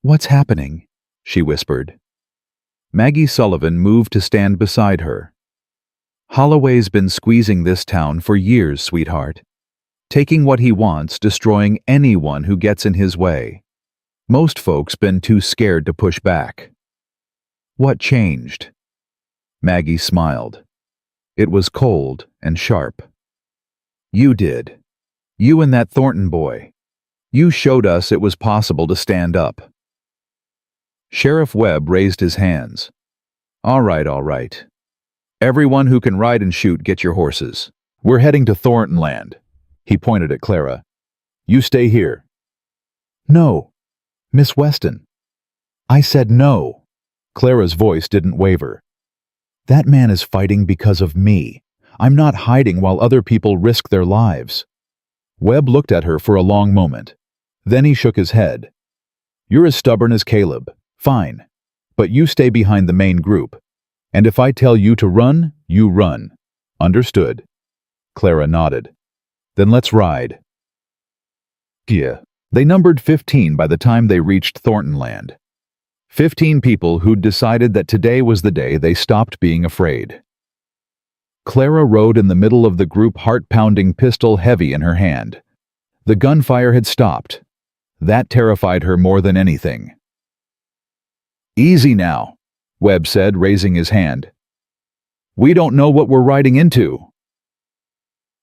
"What's happening?" she whispered. Maggie Sullivan moved to stand beside her. "Holloway's been squeezing this town for years, sweetheart. Taking what he wants, destroying anyone who gets in his way. Most folks been too scared to push back." "What changed?" Maggie smiled. It was cold and sharp. "You did. You and that Thornton boy. You showed us it was possible to stand up." Sheriff Webb raised his hands. All right. Everyone who can ride and shoot, get your horses. We're heading to Thornton Land." He pointed at Clara. "You stay here." "No, Miss Weston." "I said no." Clara's voice didn't waver. "That man is fighting because of me. I'm not hiding while other people risk their lives." Webb looked at her for a long moment. Then he shook his head. "You're as stubborn as Caleb. Fine. But you stay behind the main group. And if I tell you to run, you run. Understood?" Clara nodded. "Then let's ride." Yeah. They numbered 15 by the time they reached Thornton Land. 15 people who'd decided that today was the day they stopped being afraid. Clara rode in the middle of the group, heart-pounding, pistol heavy in her hand. The gunfire had stopped. That terrified her more than anything. "Easy now," Webb said, raising his hand. "We don't know what we're riding into."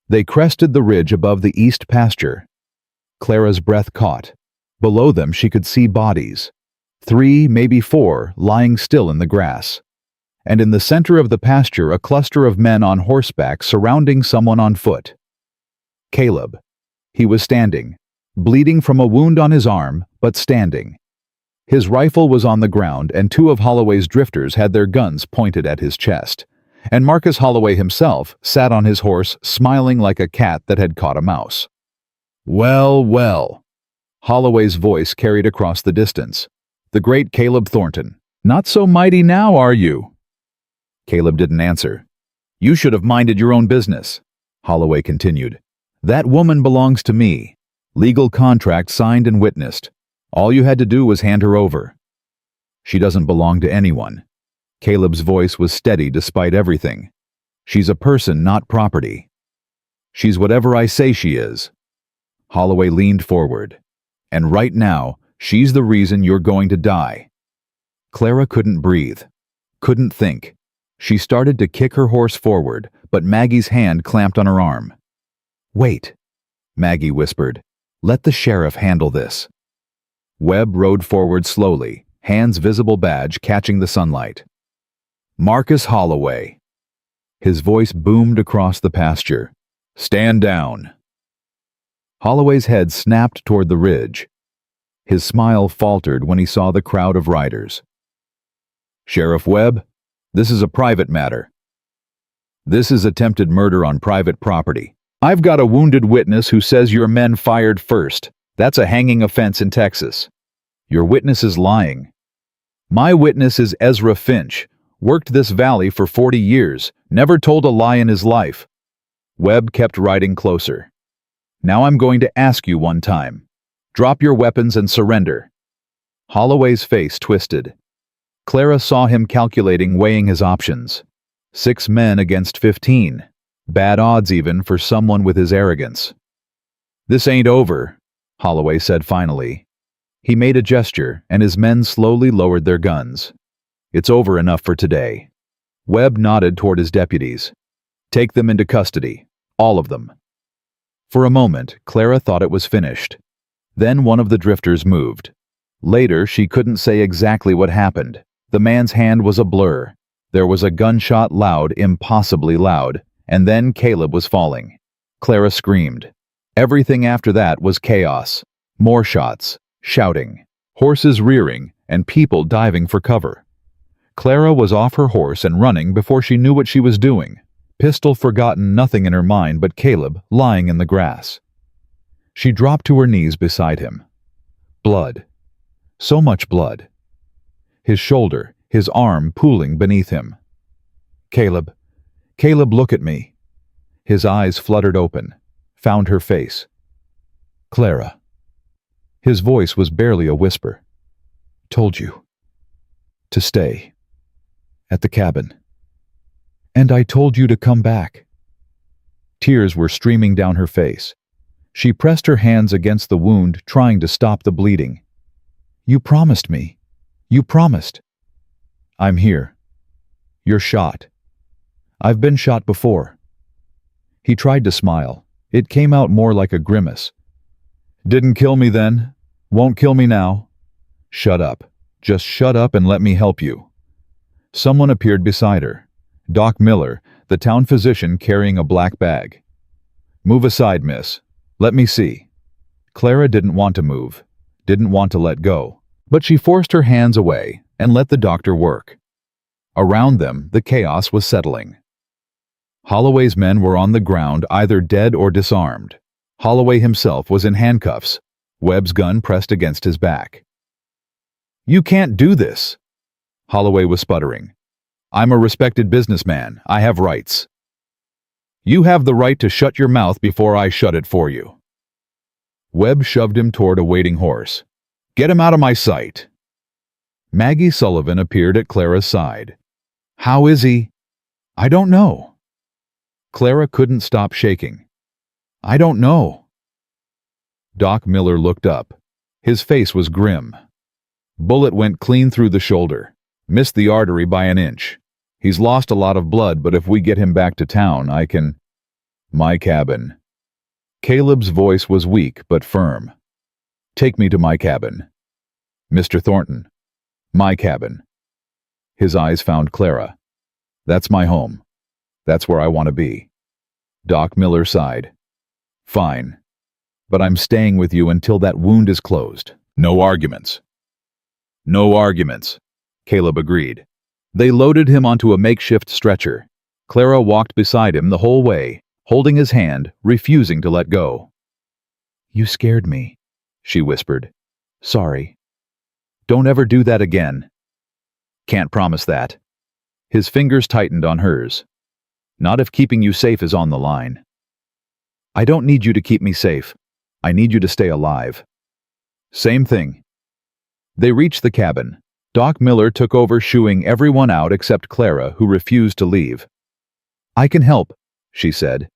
They crested the ridge above the east pasture. Clara's breath caught. Below them she could see bodies. 3, maybe 4, lying still in the grass. And in the center of the pasture, a cluster of men on horseback surrounding someone on foot. Caleb. He was standing, bleeding from a wound on his arm, but standing. His rifle was on the ground, and 2 of Holloway's drifters had their guns pointed at his chest. And Marcus Holloway himself sat on his horse, smiling like a cat that had caught a mouse. Well. Holloway's voice carried across the distance. "The great Caleb Thornton. Not so mighty now, are you?" Caleb didn't answer. "You should have minded your own business," Holloway continued. "That woman belongs to me. Legal contract signed and witnessed. All you had to do was hand her over." "She doesn't belong to anyone." Caleb's voice was steady despite everything. "She's a person, not property." "She's whatever I say she is." Holloway leaned forward. "And right now, she's the reason you're going to die." Clara couldn't breathe, couldn't think. She started to kick her horse forward, but Maggie's hand clamped on her arm. "Wait," Maggie whispered. "Let the sheriff handle this." Webb rode forward slowly, hands visible badge catching the sunlight. "Marcus Holloway." His voice boomed across the pasture. "Stand down." Holloway's head snapped toward the ridge. His smile faltered when he saw the crowd of riders. "Sheriff Webb, this is a private matter. This is attempted murder on private property. I've got a wounded witness who says your men fired first. That's a hanging offense in Texas. Your witness is lying. My witness is Ezra Finch, worked this valley for 40 years, never told a lie in his life." Webb kept riding closer. "Now I'm going to ask you one time. Drop your weapons and surrender." Holloway's face twisted. Clara saw him calculating, weighing his options. 6 men against 15. Bad odds even for someone with his arrogance. "This ain't over," Holloway said finally. He made a gesture, and his men slowly lowered their guns. "It's over enough for today." Webb nodded toward his deputies. "Take them into custody. All of them." For a moment, Clara thought it was finished. Then one of the drifters moved. Later, she couldn't say exactly what happened. The man's hand was a blur. There was a gunshot, loud, impossibly loud, and then Caleb was falling. Clara screamed. Everything after that was chaos. More shots, shouting, horses rearing, and people diving for cover. Clara was off her horse and running before she knew what she was doing. Pistol forgotten, nothing in her mind but Caleb lying in the grass. She dropped to her knees beside him. Blood. So much blood. His shoulder, his arm pooling beneath him. Caleb. Caleb, look at me. His eyes fluttered open, found her face. Clara. His voice was barely a whisper. Told you. To stay. At the cabin. And I told you to come back. Tears were streaming down her face. She pressed her hands against the wound, trying to stop the bleeding. You promised me. You promised. I'm here. You're shot. I've been shot before. He tried to smile. It came out more like a grimace. Didn't kill me then. Won't kill me now. Shut up. Just shut up and let me help you. Someone appeared beside her. Doc Miller, the town physician carrying a black bag. Move aside, miss. Let me see. Clara didn't want to move, didn't want to let go, but she forced her hands away and let the doctor work. Around them, the chaos was settling. Holloway's men were on the ground, either dead or disarmed. Holloway himself was in handcuffs, Webb's gun pressed against his back. You can't do this, Holloway was sputtering. I'm a respected businessman. I have rights. You have the right to shut your mouth before I shut it for you. Webb shoved him toward a waiting horse. Get him out of my sight. Maggie Sullivan appeared at Clara's side. How is he? I don't know. Clara couldn't stop shaking. I don't know. Doc Miller looked up. His face was grim. Bullet went clean through the shoulder, missed the artery by an inch. He's lost a lot of blood, but if we get him back to town, I can... My cabin. Caleb's voice was weak but firm. Take me to my cabin. Mr. Thornton. My cabin. His eyes found Clara. That's my home. That's where I want to be. Doc Miller sighed. Fine. But I'm staying with you until that wound is closed. No arguments. No arguments, Caleb agreed. They loaded him onto a makeshift stretcher. Clara walked beside him the whole way, holding his hand, refusing to let go. You scared me, she whispered. Sorry. Don't ever do that again. Can't promise that. His fingers tightened on hers. Not if keeping you safe is on the line. I don't need you to keep me safe. I need you to stay alive. Same thing. They reached the cabin. Doc Miller took over shooing everyone out except Clara, who refused to leave. I can help, she said.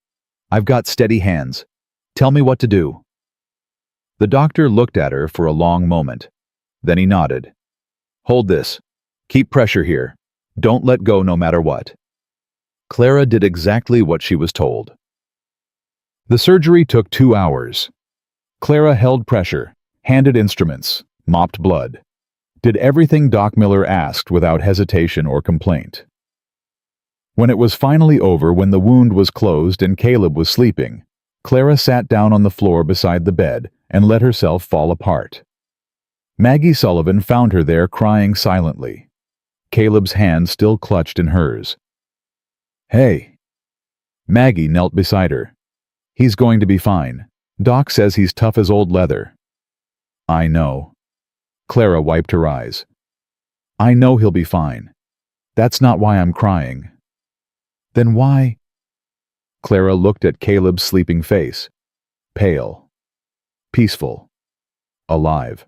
I've got steady hands. Tell me what to do. The doctor looked at her for a long moment. Then he nodded. Hold this. Keep pressure here. Don't let go no matter what. Clara did exactly what she was told. The surgery took 2 hours. Clara held pressure, handed instruments, mopped blood, did everything Doc Miller asked without hesitation or complaint. When it was finally over, when the wound was closed and Caleb was sleeping, Clara sat down on the floor beside the bed and let herself fall apart. Maggie Sullivan found her there crying silently. Caleb's hand still clutched in hers. Hey. Maggie knelt beside her. He's going to be fine. Doc says he's tough as old leather. I know. Clara wiped her eyes. I know he'll be fine. That's not why I'm crying. Then why? Clara looked at Caleb's sleeping face. Pale. Peaceful. Alive.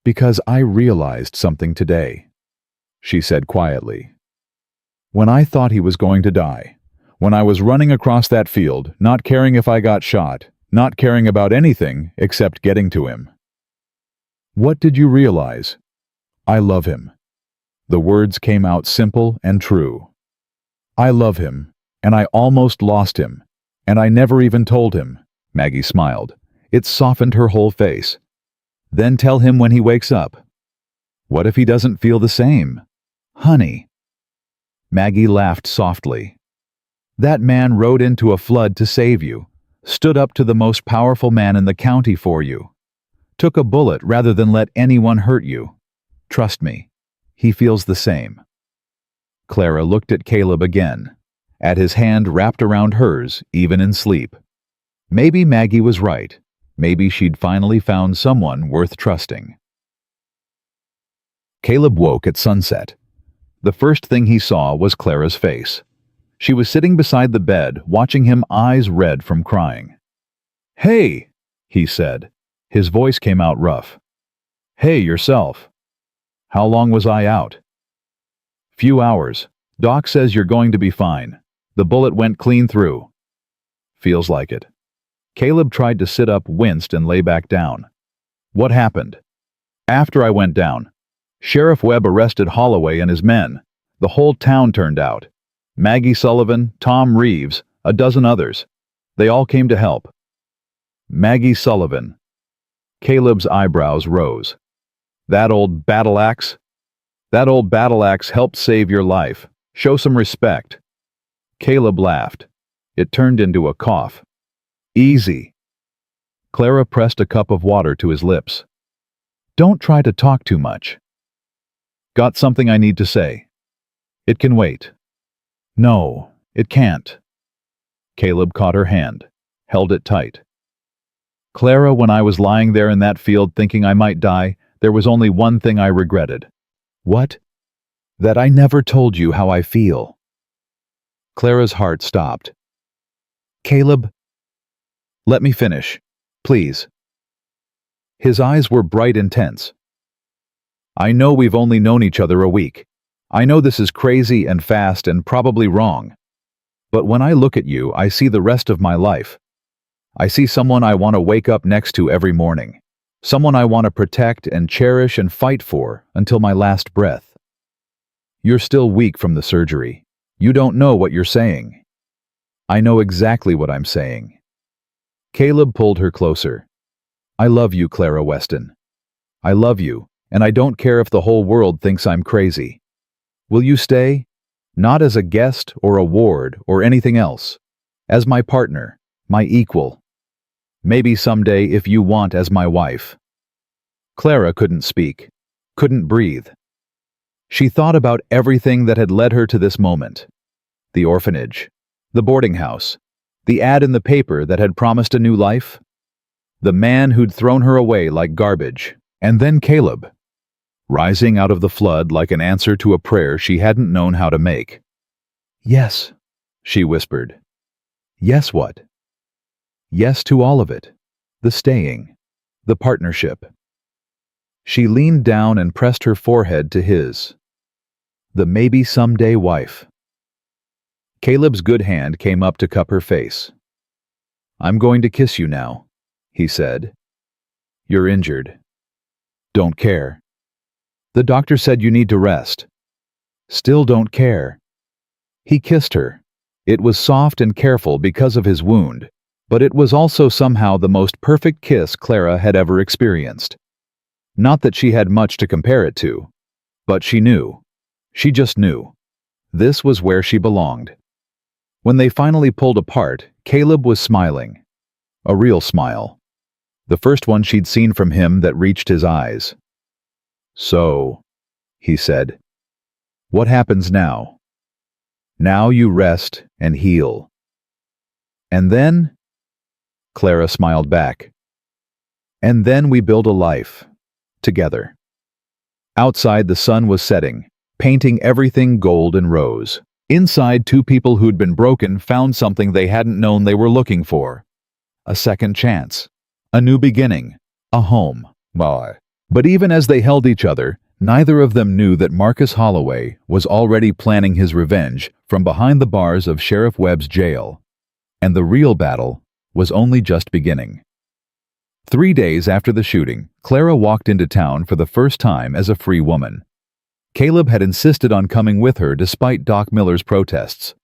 Because I realized something today, she said quietly. When I thought he was going to die, when I was running across that field, not caring if I got shot, not caring about anything except getting to him. What did you realize? I love him. The words came out simple and true. I love him, and I almost lost him, and I never even told him. Maggie smiled. It softened her whole face. Then tell him when he wakes up. What if he doesn't feel the same? Honey. Maggie laughed softly. That man rode into a flood to save you, stood up to the most powerful man in the county for you, took a bullet rather than let anyone hurt you. Trust me, he feels the same. Clara looked at Caleb again, at his hand wrapped around hers even in sleep. Maybe Maggie was right. Maybe she'd finally found someone worth trusting. Caleb woke at sunset. The first thing he saw was Clara's face. She was sitting beside the bed, watching him, eyes red from crying. "Hey," he said. His voice came out rough. "Hey, yourself. How long was I out?" "Few hours. Doc says you're going to be fine. The bullet went clean through." "Feels like it." Caleb tried to sit up, winced, and lay back down. "What happened?" "After I went down, Sheriff Webb arrested Holloway and his men. The whole town turned out. Maggie Sullivan, Tom Reeves, a dozen others. They all came to help." "Maggie Sullivan." Caleb's eyebrows rose. "That old battle axe?" "That old battle axe helped save your life. Show some respect." Caleb laughed. It turned into a cough. "Easy." Clara pressed a cup of water to his lips. "Don't try to talk too much." "Got something I need to say." "It can wait." "No, it can't." Caleb caught her hand, held it tight. "Clara, when I was lying there in that field thinking I might die, there was only one thing I regretted." "What?" "That I never told you how I feel." Clara's heart stopped. "Caleb, let me finish, please." His eyes were bright, intense. "I know we've only known each other a week. I know this is crazy and fast and probably wrong. But when I look at you, I see the rest of my life. I see someone I want to wake up next to every morning. Someone I want to protect and cherish and fight for until my last breath. You're still weak from the surgery. You don't know what you're saying." "I know exactly what I'm saying." Caleb pulled her closer. "I love you, Clara Weston. I love you, and I don't care if the whole world thinks I'm crazy. Will you stay? Not as a guest or a ward or anything else. As my partner, my equal. Maybe someday if you want as my wife." Clara couldn't speak, couldn't breathe. She thought about everything that had led her to this moment. The orphanage, the boarding house, the ad in the paper that had promised a new life, the man who'd thrown her away like garbage, and then Caleb, rising out of the flood like an answer to a prayer she hadn't known how to make. "Yes," she whispered. "Yes, what?" "Yes to all of it. The staying, the partnership." She leaned down and pressed her forehead to his. "The maybe someday wife." Caleb's good hand came up to cup her face. "I'm going to kiss you now," he said. "You're injured." "Don't care." "The doctor said you need to rest." "Still don't care." He kissed her. It was soft and careful because of his wound, but it was also somehow the most perfect kiss Clara had ever experienced. Not that she had much to compare it to, but she knew. She just knew. This was where she belonged. When they finally pulled apart, Caleb was smiling. A real smile. The first one she'd seen from him that reached his eyes. "So," he said, "what happens now?" "Now you rest and heal." "And then?" Clara smiled back. "And then we build a life. Together." Outside, the sun was setting, painting everything gold and rose. Inside, two people who'd been broken found something they hadn't known they were looking for. A second chance. A new beginning. A home. But even as they held each other, neither of them knew that Marcus Holloway was already planning his revenge from behind the bars of Sheriff Webb's jail. And the real battle was only just beginning. 3 days after the shooting, Clara walked into town for the first time as a free woman. Caleb had insisted on coming with her despite Doc Miller's protests.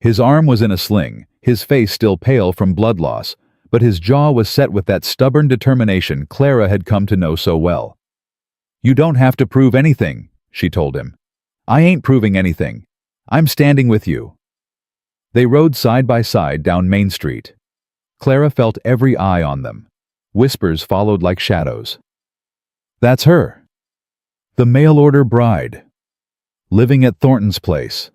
His arm was in a sling, his face still pale from blood loss, but his jaw was set with that stubborn determination Clara had come to know so well. "You don't have to prove anything," she told him. "I ain't proving anything. I'm standing with you." They rode side by side down Main Street. Clara felt every eye on them. Whispers followed like shadows. "That's her. The mail-order bride. Living at Thornton's place.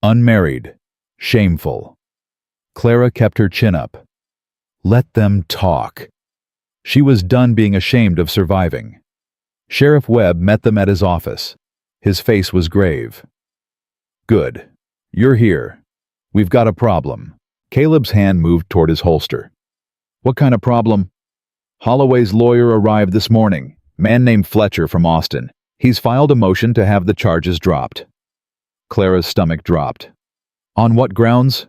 Unmarried. Shameful." Clara kept her chin up. Let them talk. She was done being ashamed of surviving. Sheriff Webb met them at his office. His face was grave. Good. You're here. We've got a problem. Caleb's hand moved toward his holster. What kind of problem? Holloway's lawyer arrived this morning. Man named Fletcher from Austin. He's filed a motion to have the charges dropped. Clara's stomach dropped. On what grounds?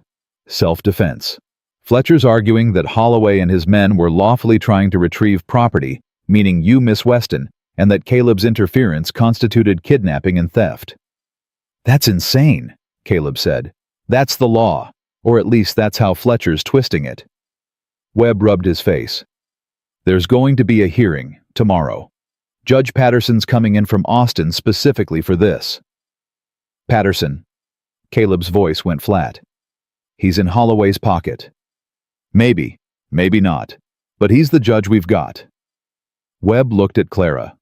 Self-defense. Fletcher's arguing that Holloway and his men were lawfully trying to retrieve property, meaning you, Miss Weston, and that Caleb's interference constituted kidnapping and theft. That's insane, Caleb said. That's the law, or at least that's how Fletcher's twisting it. Webb rubbed his face. There's going to be a hearing tomorrow. Judge Patterson's coming in from Austin specifically for this. Patterson. Caleb's voice went flat. He's in Holloway's pocket. Maybe, maybe not, but he's the judge we've got. Webb looked at Clara.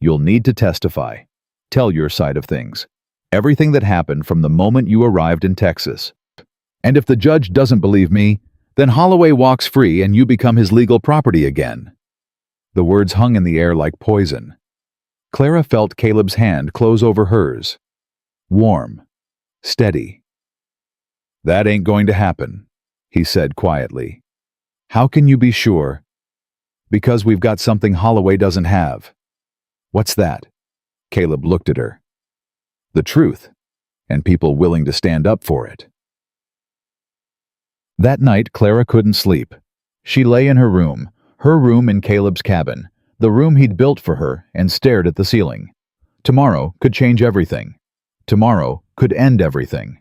You'll need to testify. Tell your side of things. Everything that happened from the moment you arrived in Texas. And if the judge doesn't believe me, then Holloway walks free and you become his legal property again. The words hung in the air like poison. Clara felt Caleb's hand close over hers. Warm. Steady. That ain't going to happen, he said quietly. How can you be sure? Because we've got something Holloway doesn't have. What's that? Caleb looked at her. The truth, and people willing to stand up for it. That night, Clara couldn't sleep. She lay in her room in Caleb's cabin, the room he'd built for her, and stared at the ceiling. Tomorrow could change everything. Tomorrow could end everything.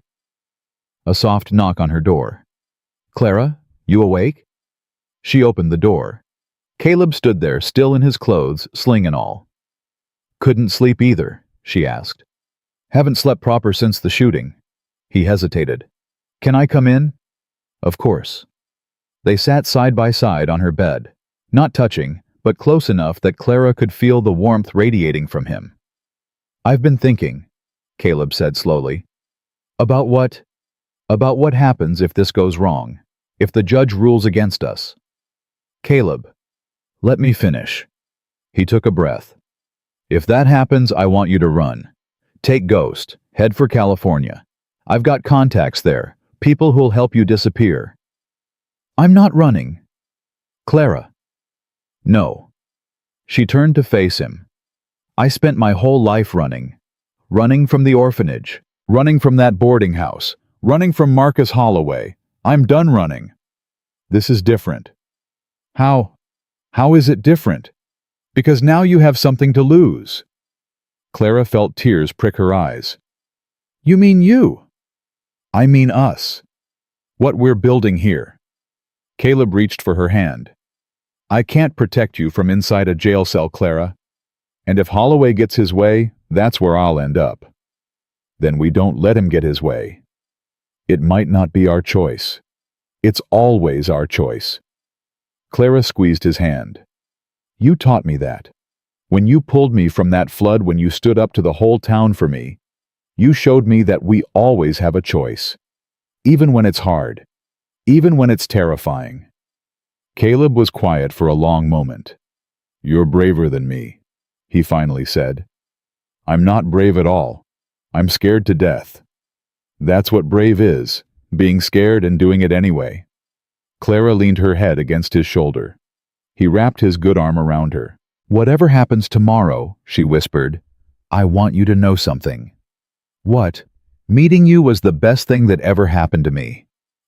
A soft knock on her door. Clara, you awake? She opened the door. Caleb stood there, still in his clothes, sling and all. Couldn't sleep either, she asked. Haven't slept proper since the shooting. He hesitated. Can I come in? Of course. They sat side by side on her bed, not touching, but close enough that Clara could feel the warmth radiating from him. I've been thinking, Caleb said slowly. About what? About what happens if this goes wrong, if the judge rules against us. Caleb, let me finish. He took a breath. If that happens, I want you to run. Take Ghost, head for California. I've got contacts there, people who'll help you disappear. I'm not running. Clara. No. She turned to face him. I spent my whole life running. Running from the orphanage. Running from that boarding house. Running from Marcus Holloway. I'm done running. This is different. How is it different? Because now you have something to lose. Clara felt tears prick her eyes. You mean you? I mean us. What we're building here. Caleb reached for her hand. I can't protect you from inside a jail cell, Clara. And if Holloway gets his way, that's where I'll end up. Then we don't let him get his way. It might not be our choice. It's always our choice. Clara squeezed his hand. You taught me that. When you pulled me from that flood, when you stood up to the whole town for me, you showed me that we always have a choice. Even when it's hard. Even when it's terrifying. Caleb was quiet for a long moment. You're braver than me, he finally said. I'm not brave at all. I'm scared to death. That's what brave is, being scared and doing it anyway. Clara leaned her head against his shoulder. He wrapped his good arm around her. Whatever happens tomorrow, she whispered, I want you to know something. What? Meeting you was the best thing that ever happened to me.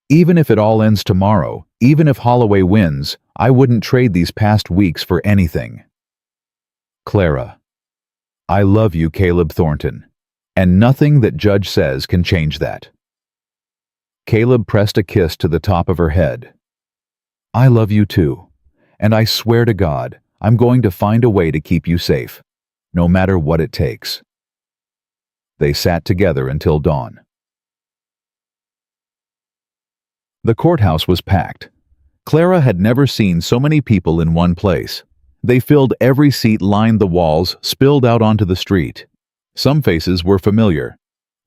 Even if it all ends tomorrow, even if Holloway wins, I wouldn't trade these past weeks for anything. Clara. I love you, Caleb Thornton, and nothing that Judge says can change that. Caleb pressed a kiss to the top of her head. I love you too, and I swear to God, I'm going to find a way to keep you safe, no matter what it takes. They sat together until dawn. The courthouse was packed. Clara had never seen so many people in one place. They filled every seat, lined the walls, spilled out onto the street. Some faces were familiar.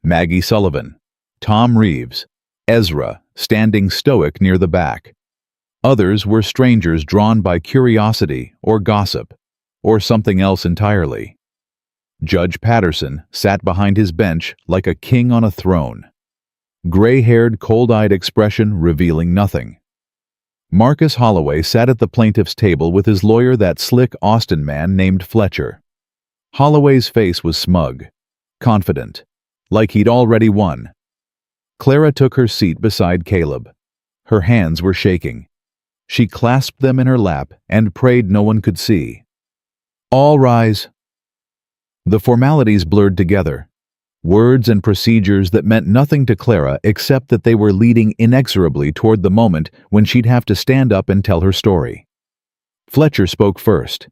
Maggie Sullivan, Tom Reeves, Ezra, standing stoic near the back. Others were strangers drawn by curiosity or gossip, or something else entirely. Judge Patterson sat behind his bench like a king on a throne. Gray-haired, cold-eyed expression revealing nothing. Marcus Holloway sat at the plaintiff's table with his lawyer, that slick Austin man named Fletcher. Holloway's face was smug, confident, like he'd already won. Clara took her seat beside Caleb. Her hands were shaking. She clasped them in her lap and prayed no one could see. "All rise." The formalities blurred together. Words and procedures that meant nothing to Clara except that they were leading inexorably toward the moment when she'd have to stand up and tell her story. Fletcher spoke first.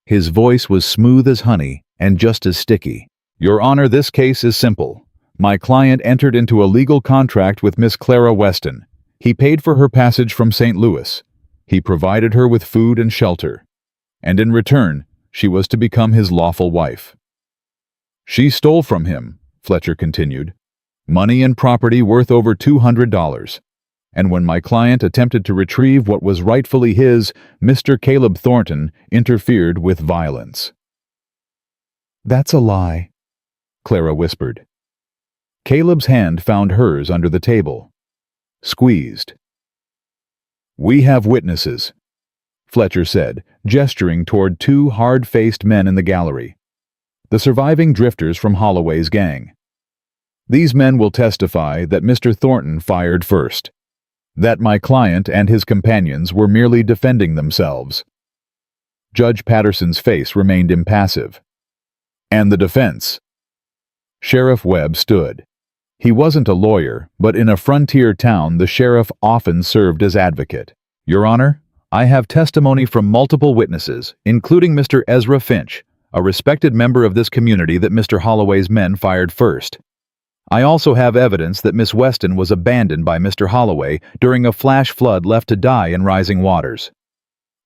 His voice was smooth as honey and just as sticky. "Your Honor, this case is simple. My client entered into a legal contract with Miss Clara Weston. He paid for her passage from St. Louis. He provided her with food and shelter. And in return, she was to become his lawful wife. She stole from him," Fletcher continued, "money and property worth over $200. And when my client attempted to retrieve what was rightfully his, Mr. Caleb Thornton interfered with violence." "That's a lie," Clara whispered. Caleb's hand found hers under the table. Squeezed. "We have witnesses," Fletcher said, gesturing toward two hard-faced men in the gallery. "The surviving drifters from Holloway's gang. These men will testify that Mr. Thornton fired first, that my client and his companions were merely defending themselves." Judge Patterson's face remained impassive. "And the defense?" Sheriff Webb stood. He wasn't a lawyer, but in a frontier town the sheriff often served as advocate. "Your Honor, I have testimony from multiple witnesses, including Mr. Ezra Finch, a respected member of this community, that Mr. Holloway's men fired first. I also have evidence that Miss Weston was abandoned by Mr. Holloway during a flash flood left to die in rising waters."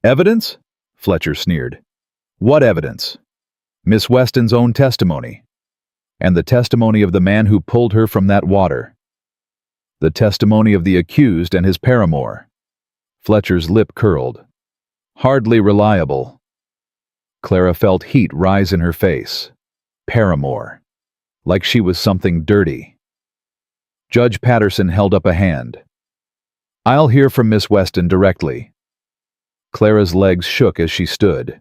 "Evidence?" Fletcher sneered. "What evidence?" "Miss Weston's own testimony. And the testimony of the man who pulled her from that water. The testimony of the accused and his paramour." Fletcher's lip curled. "Hardly reliable." Clara felt heat rise in her face. Paramour. Like she was something dirty. Judge Patterson held up a hand. "I'll hear from Miss Weston directly." Clara's legs shook as she stood.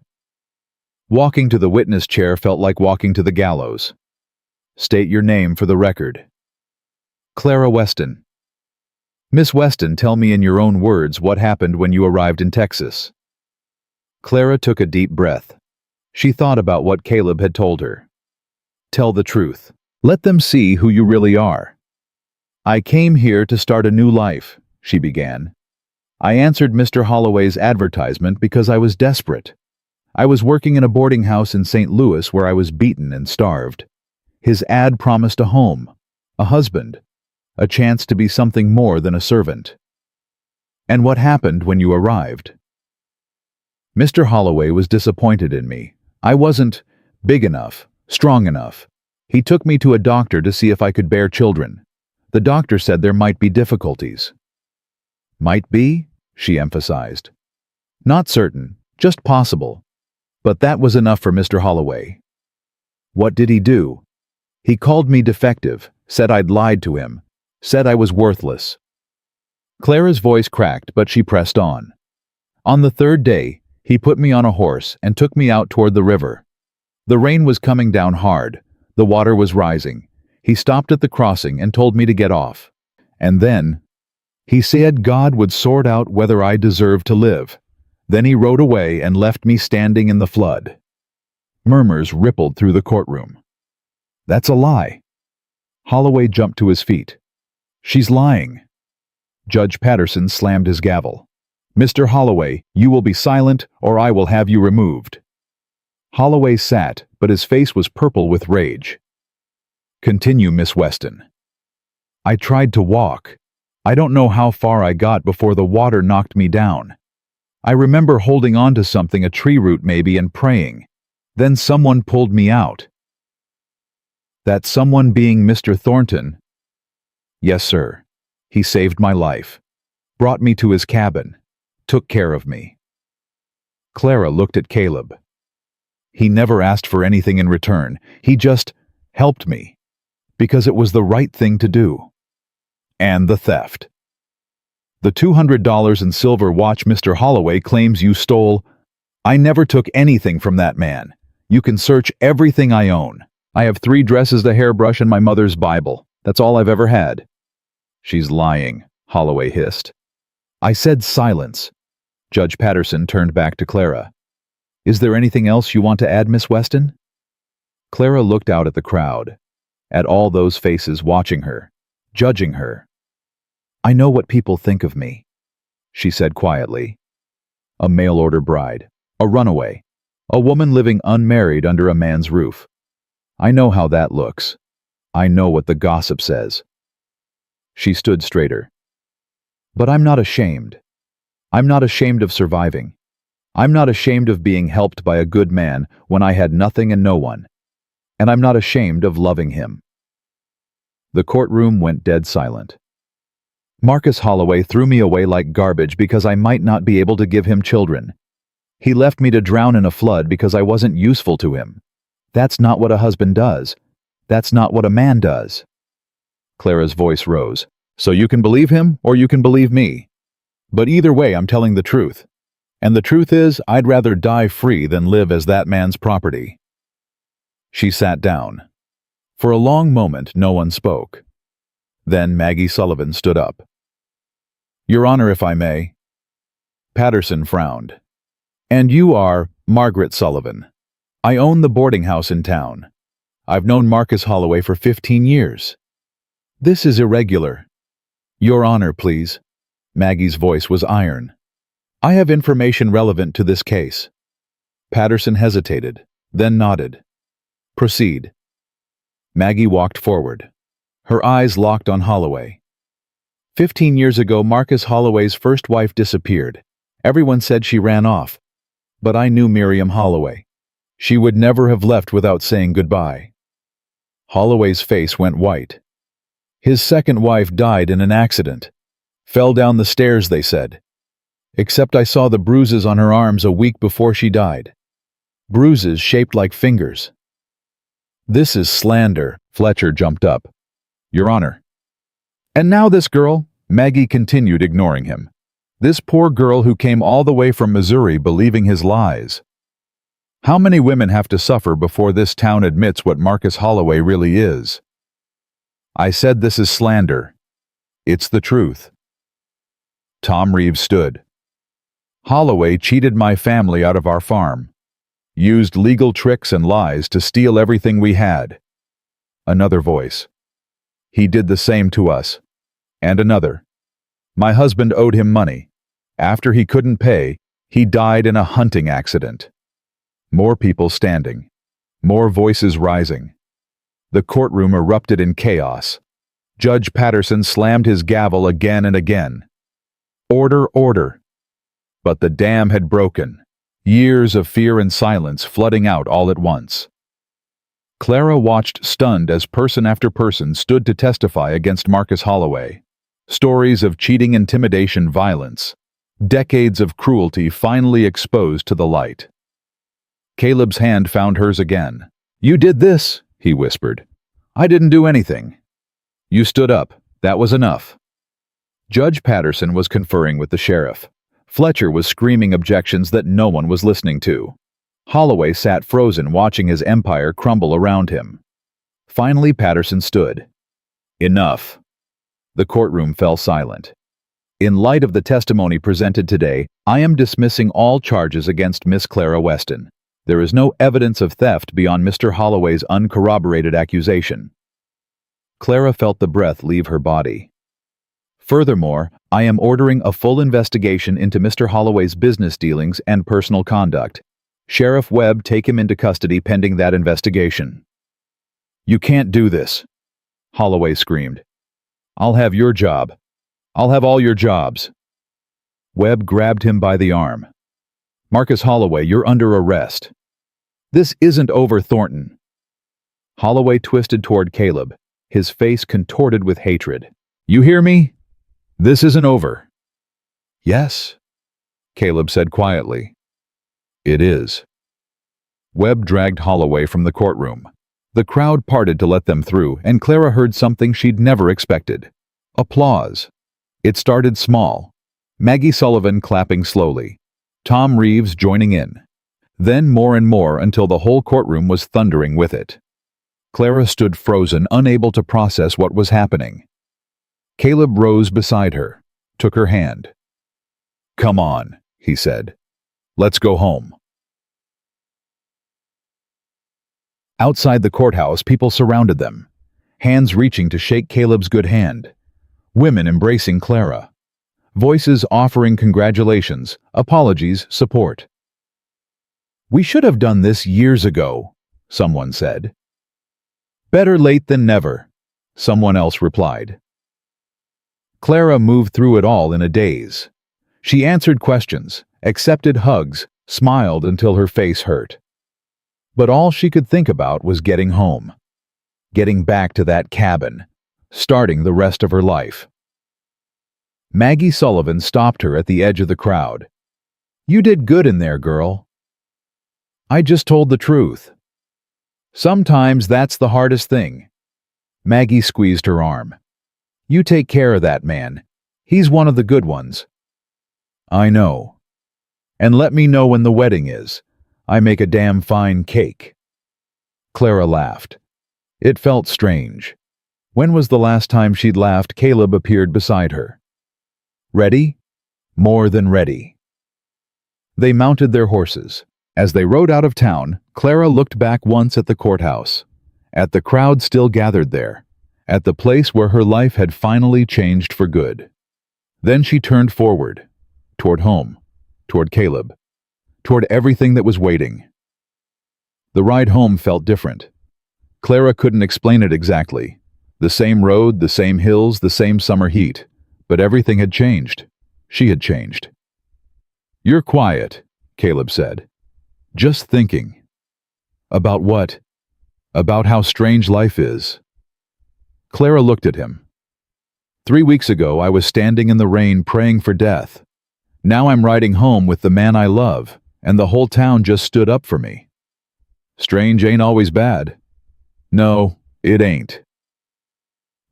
Walking to the witness chair felt like walking to the gallows. "State your name for the record." "Clara Weston." "Miss Weston, tell me in your own words what happened when you arrived in Texas." Clara took a deep breath. She thought about what Caleb had told her. "Tell the truth. Let them see who you really are." "I came here to start a new life," she began. "I answered Mr. Holloway's advertisement because I was desperate. I was working in a boarding house in St. Louis where I was beaten and starved. His ad promised a home, a husband, a chance to be something more than a servant." "And what happened when you arrived?" "Mr. Holloway was disappointed in me. I wasn't big enough, strong enough. He took me to a doctor to see if I could bear children. The doctor said there might be difficulties." "Might be?" she emphasized. "Not certain, just possible. But that was enough for Mr. Holloway." "What did he do?" "He called me defective, said I'd lied to him, said I was worthless." Clara's voice cracked, but she pressed on. "On the third day, he put me on a horse and took me out toward the river. The rain was coming down hard. The water was rising. He stopped at the crossing and told me to get off. And then, he said God would sort out whether I deserved to live. Then he rode away and left me standing in the flood." Murmurs rippled through the courtroom. "That's a lie." Holloway jumped to his feet. "She's lying." Judge Patterson slammed his gavel. "Mr. Holloway, you will be silent or I will have you removed." Holloway sat, but his face was purple with rage. "Continue, Miss Weston." "I tried to walk. I don't know how far I got before the water knocked me down. I remember holding on to something, a tree root maybe, and praying. Then someone pulled me out." "That someone being Mr. Thornton?" "Yes, sir. He saved my life. Brought me to his cabin. took care of me." Clara looked at Caleb. He never asked for anything in return. He just helped me, because it was the right thing to do. And the theft. The $200 in silver watch Mr. Holloway claims you stole. I never took anything from that man. You can search everything I own. I have 3 dresses, a hairbrush, and my mother's Bible. That's all I've ever had." "She's lying," Holloway hissed. "I said silence." Judge Patterson turned back to Clara. "Is there anything else you want to add, Miss Weston?" Clara looked out at the crowd, at all those faces watching her, judging her. "I know what people think of me," she said quietly. "A mail-order bride, a runaway, a woman living unmarried under a man's roof. I know how that looks. I know what the gossip says." She stood straighter. "But I'm not ashamed. I'm not ashamed of surviving. I'm not ashamed of being helped by a good man when I had nothing and no one. And I'm not ashamed of loving him." The courtroom went dead silent. "Marcus Holloway threw me away like garbage because I might not be able to give him children. He left me to drown in a flood because I wasn't useful to him. That's not what a husband does. That's not what a man does." Clara's voice rose. "So you can believe him or you can believe me. But either way, I'm telling the truth. And the truth is, I'd rather die free than live as that man's property." She sat down. For a long moment, no one spoke. Then Maggie Sullivan stood up. "Your Honor, if I may." Patterson frowned. "And you are Margaret Sullivan. I own the boarding house in town. I've known Marcus Holloway for 15 years. This is irregular." "Your Honor, please." Maggie's voice was iron. "I have information relevant to this case." Patterson hesitated, then nodded. "Proceed." Maggie walked forward. Her eyes locked on Holloway. 15 years ago, Marcus Holloway's first wife disappeared. Everyone said she ran off. But I knew Miriam Holloway. She would never have left without saying goodbye. Holloway's face went white. His second wife died in an accident. Fell down the stairs, they said. Except I saw the bruises on her arms a week before she died. Bruises shaped like fingers. "This is slander," Fletcher jumped up. "Your Honor." "And now this girl," Maggie continued, ignoring him. "This poor girl who came all the way from Missouri believing his lies. How many women have to suffer before this town admits what Marcus Holloway really is?" "I said this is slander. It's the truth." Tom Reeves stood. "Holloway cheated my family out of our farm. Used legal tricks and lies to steal everything we had." Another voice. "He did the same to us." And another. "My husband owed him money. After he couldn't pay, he died in a hunting accident." More people standing. More voices rising. The courtroom erupted in chaos. Judge Patterson slammed his gavel again and again. Order, order. But the dam had broken. Years of fear and silence flooding out all at once. Clara watched stunned as person after person stood to testify against Marcus Holloway. Stories of cheating, intimidation, violence. Decades of cruelty finally exposed to the light. Caleb's hand found hers again. "You did this," he whispered. "I didn't do anything." "You stood up. That was enough." Judge Patterson was conferring with the sheriff. Fletcher was screaming objections that no one was listening to. Holloway sat frozen, watching his empire crumble around him. Finally, Patterson stood. "Enough." The courtroom fell silent. "In light of the testimony presented today, I am dismissing all charges against Miss Clara Weston. There is no evidence of theft beyond Mr. Holloway's uncorroborated accusation." Clara felt the breath leave her body. "Furthermore, I am ordering a full investigation into Mr. Holloway's business dealings and personal conduct. Sheriff Webb, take him into custody pending that investigation." "You can't do this," Holloway screamed. "I'll have your job. I'll have all your jobs." Webb grabbed him by the arm. "Marcus Holloway, you're under arrest." "This isn't over, Thornton." Holloway twisted toward Caleb, his face contorted with hatred. "You hear me? This isn't over." "Yes." Caleb said quietly. It is. Webb dragged Holloway from the courtroom. The crowd parted to let them through, and Clara heard something she'd never expected. Applause. It started small. Maggie Sullivan clapping slowly. Tom Reeves joining in. Then more and more until the whole courtroom was thundering with it. Clara stood frozen, unable to process what was happening. Caleb rose beside her, took her hand. Come on, he said. Let's go home. Outside the courthouse, people surrounded them, hands reaching to shake Caleb's good hand. Women embracing Clara. Voices offering congratulations, apologies, support. We should have done this years ago, someone said. Better late than never, someone else replied. Clara moved through it all in a daze. She answered questions, accepted hugs, smiled until her face hurt. But all she could think about was getting home. Getting back to that cabin, starting the rest of her life. Maggie Sullivan stopped her at the edge of the crowd. You did good in there, girl. I just told the truth. Sometimes that's the hardest thing. Maggie squeezed her arm. You take care of that man. He's one of the good ones. I know. And let me know when the wedding is. I make a damn fine cake. Clara laughed. It felt strange. When was the last time she'd laughed? Caleb appeared beside her. Ready? More than ready. They mounted their horses. As they rode out of town, Clara looked back once at the courthouse, at the crowd still gathered there, at the place where her life had finally changed for good. Then she turned forward, toward home, toward Caleb, toward everything that was waiting. The ride home felt different. Clara couldn't explain it exactly. The same road, the same hills, the same summer heat, but everything had changed. She had changed. You're quiet, Caleb said. Just thinking. About what? About how strange life is. Clara looked at him. 3 weeks ago, I was standing in the rain praying for death. Now I'm riding home with the man I love, and the whole town just stood up for me. Strange ain't always bad. No, it ain't.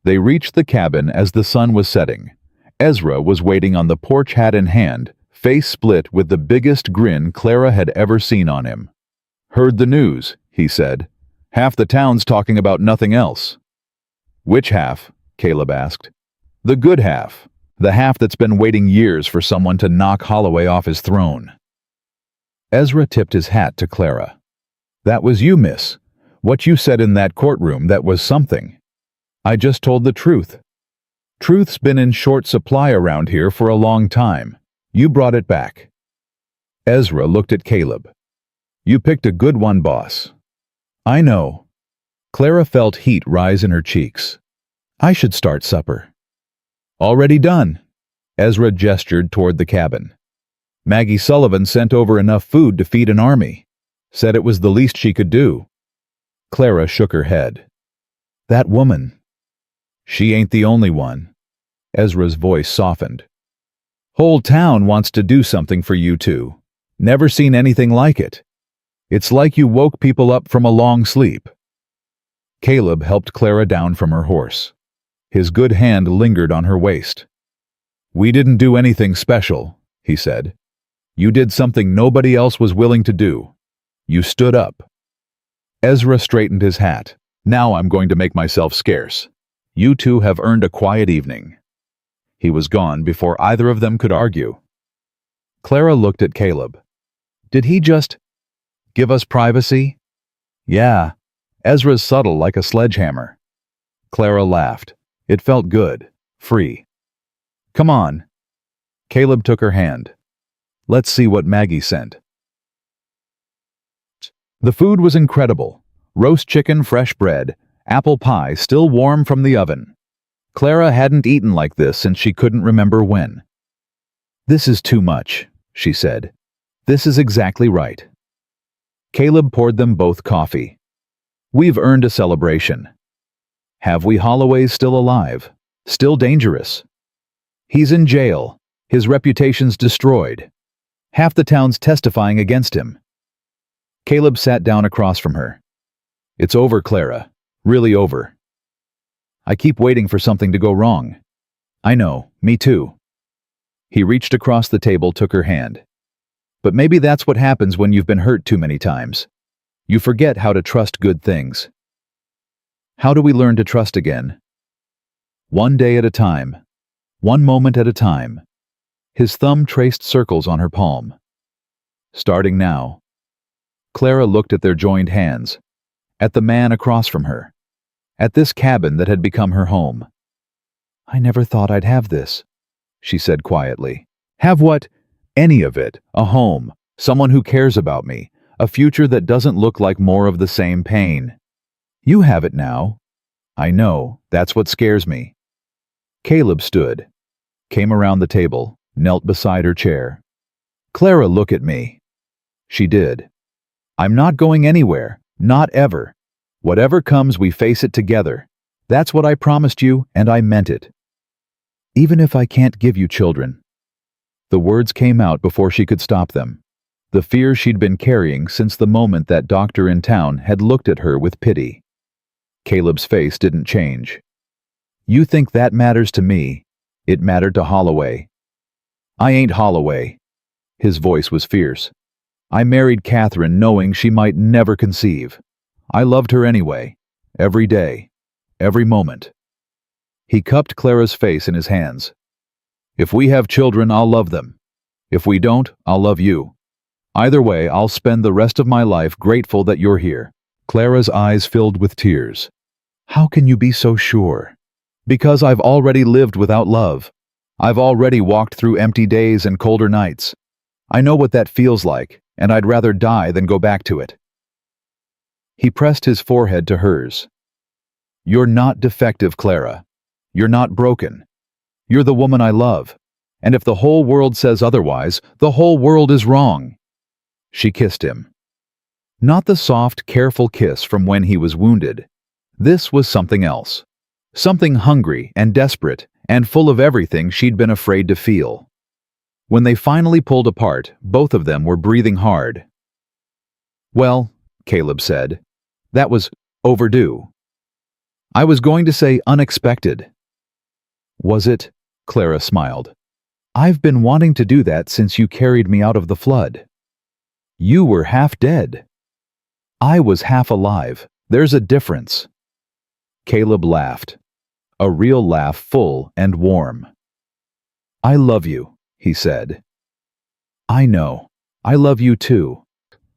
They reached the cabin as the sun was setting. Ezra was waiting on the porch, hat in hand, face split with the biggest grin Clara had ever seen on him. Heard the news, he said. Half the town's talking about nothing else. Which half? Caleb asked. The good half. The half that's been waiting years for someone to knock Holloway off his throne. Ezra tipped his hat to Clara. That was you, miss. What you said in that courtroom, that was something. I just told the truth. Truth's been in short supply around here for a long time. You brought it back. Ezra looked at Caleb. You picked a good one, boss. I know. Clara felt heat rise in her cheeks. I should start supper. Already done. Ezra gestured toward the cabin. Maggie Sullivan sent over enough food to feed an army. Said it was the least she could do. Clara shook her head. That woman. She ain't the only one. Ezra's voice softened. Whole town wants to do something for you two. Never seen anything like it. It's like you woke people up from a long sleep. Caleb helped Clara down from her horse. His good hand lingered on her waist. We didn't do anything special, he said. You did something nobody else was willing to do. You stood up. Ezra straightened his hat. Now I'm going to make myself scarce. You two have earned a quiet evening. He was gone before either of them could argue. Clara looked at Caleb. Did he just give us privacy? Yeah. Ezra's subtle like a sledgehammer. Clara laughed. It felt good, free. Come on. Caleb took her hand. Let's see what Maggie sent. The food was incredible. Roast chicken, fresh bread, apple pie still warm from the oven. Clara hadn't eaten like this since she couldn't remember when. This is too much, she said. This is exactly right. Caleb poured them both coffee. We've earned a celebration. Have we? Holloway's still alive, still dangerous. He's in jail, his reputation's destroyed. Half the town's testifying against him. Caleb sat down across from her. It's over, Clara. Really over. I keep waiting for something to go wrong. I know, me too. He reached across the table, took her hand. But maybe that's what happens when you've been hurt too many times. You forget how to trust good things. How do we learn to trust again? One day at a time. One moment at a time. His thumb traced circles on her palm. Starting now. Clara looked at their joined hands, at the man across from her, at this cabin that had become her home. I never thought I'd have this, she said quietly. Have what? Any of it. A home, someone who cares about me, a future that doesn't look like more of the same pain. You have it now. I know, that's what scares me. Caleb stood, came around the table, knelt beside her chair. Clara, look at me. She did. I'm not going anywhere, not ever. Whatever comes, we face it together. That's what I promised you, and I meant it. Even if I can't give you children. The words came out before she could stop them. The fear she'd been carrying since the moment that doctor in town had looked at her with pity. Caleb's face didn't change. You think that matters to me? It mattered to Holloway. I ain't Holloway. His voice was fierce. I married Catherine knowing she might never conceive. I loved her anyway. Every day. Every moment. He cupped Clara's face in his hands. If we have children, I'll love them. If we don't, I'll love you. Either way, I'll spend the rest of my life grateful that you're here. Clara's eyes filled with tears. How can you be so sure? Because I've already lived without love. I've already walked through empty days and colder nights. I know what that feels like, and I'd rather die than go back to it. He pressed his forehead to hers. You're not defective, Clara. You're not broken. You're the woman I love. And if the whole world says otherwise, the whole world is wrong. She kissed him. Not the soft, careful kiss from when he was wounded. This was something else. Something hungry and desperate and full of everything she'd been afraid to feel. When they finally pulled apart, both of them were breathing hard. Well, Caleb said, that was overdue. I was going to say unexpected. Was it? Clara smiled. I've been wanting to do that since you carried me out of the flood. You were half dead. I was half alive. There's a difference. Caleb laughed. A real laugh, full and warm. I love you, he said. I know. I love you too.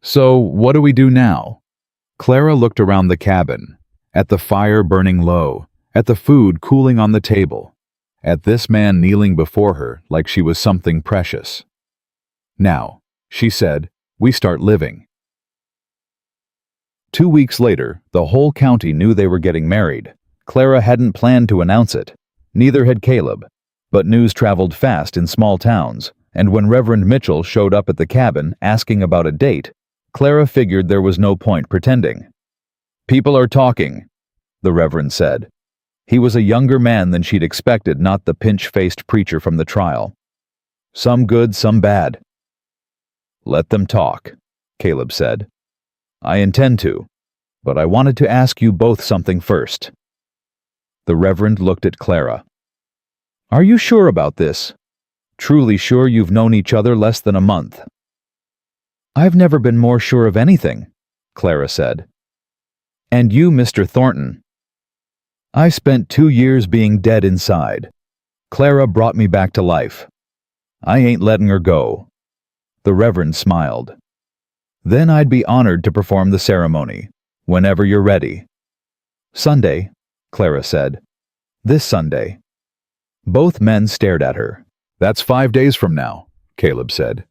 So, what do we do now? Clara looked around the cabin, at the fire burning low, at the food cooling on the table, at this man kneeling before her like she was something precious. Now, she said, we start living. 2 weeks later, the whole county knew they were getting married. Clara hadn't planned to announce it. Neither had Caleb. But news traveled fast in small towns, and when Reverend Mitchell showed up at the cabin asking about a date, Clara figured there was no point pretending. People are talking, the Reverend said. He was a younger man than she'd expected, not the pinch-faced preacher from the trial. Some good, some bad. Let them talk, Caleb said. I intend to, but I wanted to ask you both something first. The Reverend looked at Clara. Are you sure about this? Truly sure you've known each other less than a month? I've never been more sure of anything, Clara said. And you, Mr. Thornton? I spent 2 years being dead inside. Clara brought me back to life. I ain't letting her go. The Reverend smiled. Then I'd be honored to perform the ceremony, whenever you're ready. Sunday, Clara said. This Sunday. Both men stared at her. That's 5 days from now, Caleb said.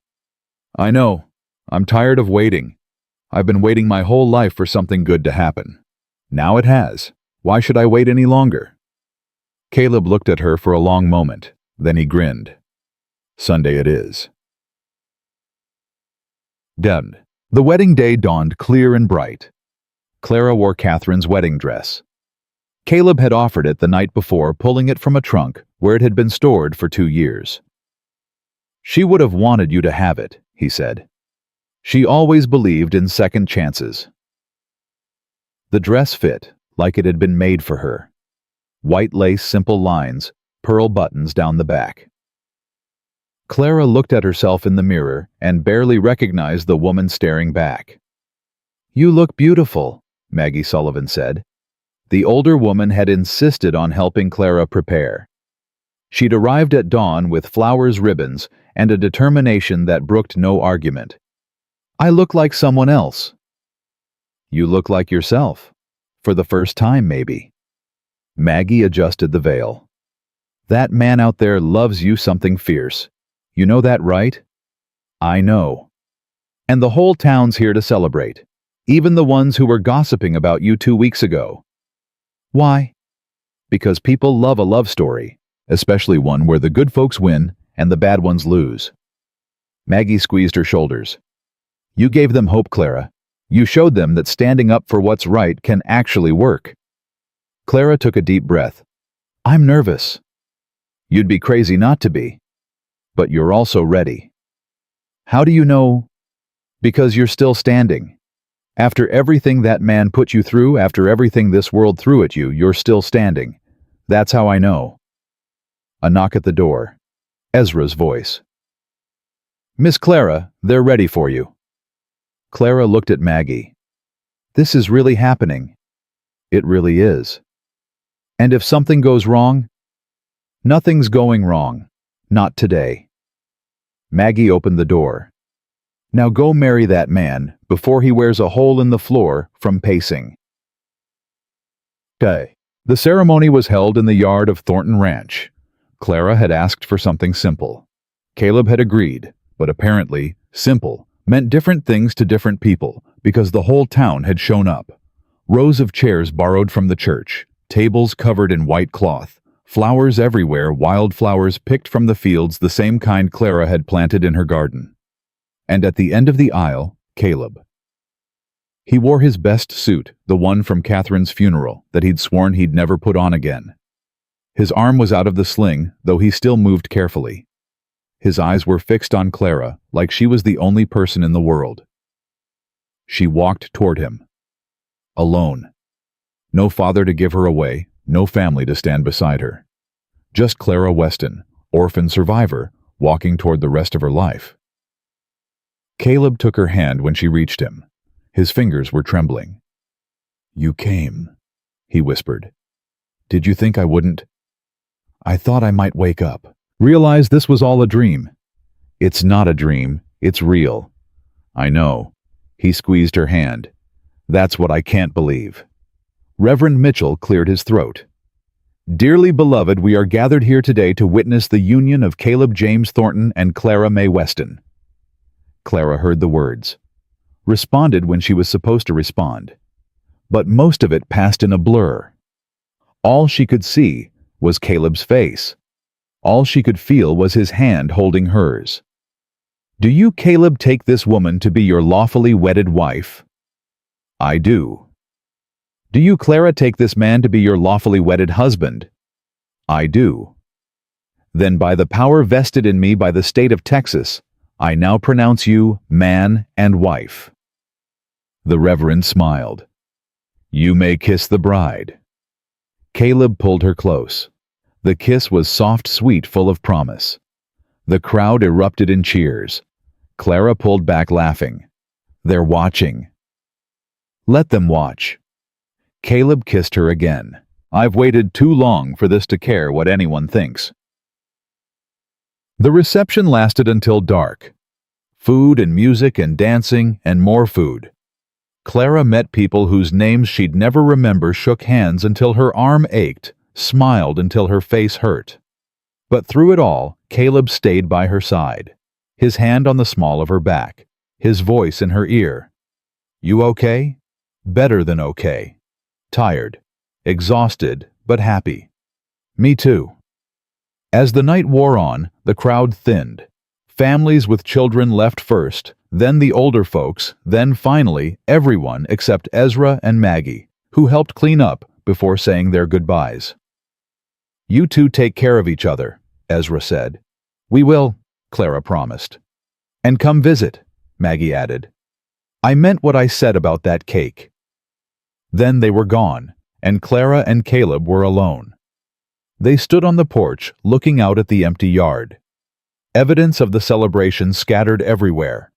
I know. I'm tired of waiting. I've been waiting my whole life for something good to happen. Now it has. Why should I wait any longer? Caleb looked at her for a long moment. Then he grinned. Sunday it is. Done. The wedding day dawned clear and bright. Clara wore Catherine's wedding dress. Caleb had offered it the night before, pulling it from a trunk where it had been stored for 2 years. She would have wanted you to have it, he said. She always believed in second chances. The dress fit like it had been made for her. White lace, simple lines, pearl buttons down the back. Clara looked at herself in the mirror and barely recognized the woman staring back. "You look beautiful," Maggie Sullivan said. The older woman had insisted on helping Clara prepare. She'd arrived at dawn with flowers, ribbons, and a determination that brooked no argument. "I look like someone else." "You look like yourself. For the first time, maybe." Maggie adjusted the veil. "That man out there loves you something fierce. You know that, right?" "I know. And the whole town's here to celebrate. Even the ones who were gossiping about you 2 weeks ago." "Why?" "Because people love a love story, especially one where the good folks win and the bad ones lose." Maggie squeezed her shoulders. "You gave them hope, Clara. You showed them that standing up for what's right can actually work." Clara took a deep breath. "I'm nervous." "You'd be crazy not to be. But you're also ready." "How do you know?" "Because you're still standing. After everything that man put you through, after everything this world threw at you, you're still standing. That's how I know." A knock at the door. Ezra's voice. "Miss Clara, they're ready for you." Clara looked at Maggie. "This is really happening." "It really is." "And if something goes wrong?" "Nothing's going wrong. Not today." Maggie opened the door. "Now go marry that man before he wears a hole in the floor from pacing." The ceremony was held in the yard of Thornton Ranch. Clara had asked for something simple. Caleb had agreed, but apparently, simple meant different things to different people because the whole town had shown up. Rows of chairs borrowed from the church, tables covered in white cloth, flowers everywhere, wildflowers picked from the fields, the same kind Clara had planted in her garden. And at the end of the aisle, Caleb. He wore his best suit, the one from Catherine's funeral that he'd sworn he'd never put on again. His arm was out of the sling, though he still moved carefully. His eyes were fixed on Clara, like she was the only person in the world. She walked toward him. Alone. No father to give her away, no family to stand beside her. Just Clara Weston, orphan survivor, walking toward the rest of her life. Caleb took her hand when she reached him. His fingers were trembling. "You came," he whispered. "Did you think I wouldn't?" "I thought I might wake up. Realize this was all a dream." "It's not a dream. It's real." "I know." He squeezed her hand. "That's what I can't believe." Reverend Mitchell cleared his throat. "Dearly beloved, we are gathered here today to witness the union of Caleb James Thornton and Clara May Weston." Clara heard the words. Responded when she was supposed to respond. But most of it passed in a blur. All she could see was Caleb's face. All she could feel was his hand holding hers. "Do you, Caleb, take this woman to be your lawfully wedded wife?" "I do." "Do you, Clara, take this man to be your lawfully wedded husband?" "I do." "Then by the power vested in me by the state of Texas, I now pronounce you man and wife." The Reverend smiled. "You may kiss the bride." Caleb pulled her close. The kiss was soft, sweet, full of promise. The crowd erupted in cheers. Clara pulled back laughing. "They're watching." "Let them watch." Caleb kissed her again. "I've waited too long for this to care what anyone thinks." The reception lasted until dark. Food and music and dancing and more food. Clara met people whose names she'd never remember, shook hands until her arm ached, smiled until her face hurt. But through it all, Caleb stayed by her side, his hand on the small of her back, his voice in her ear. "You okay?" "Better than okay." "Tired." "Exhausted, but happy." "Me too." As the night wore on, the crowd thinned. Families with children left first, then the older folks, then finally everyone except Ezra and Maggie, who helped clean up before saying their goodbyes. "You two take care of each other," Ezra said. "We will," Clara promised. And come visit, Maggie added. I meant what I said about that cake. Then they were gone, and Clara and Caleb were alone. They stood on the porch, looking out at the empty yard. Evidence of the celebration scattered everywhere.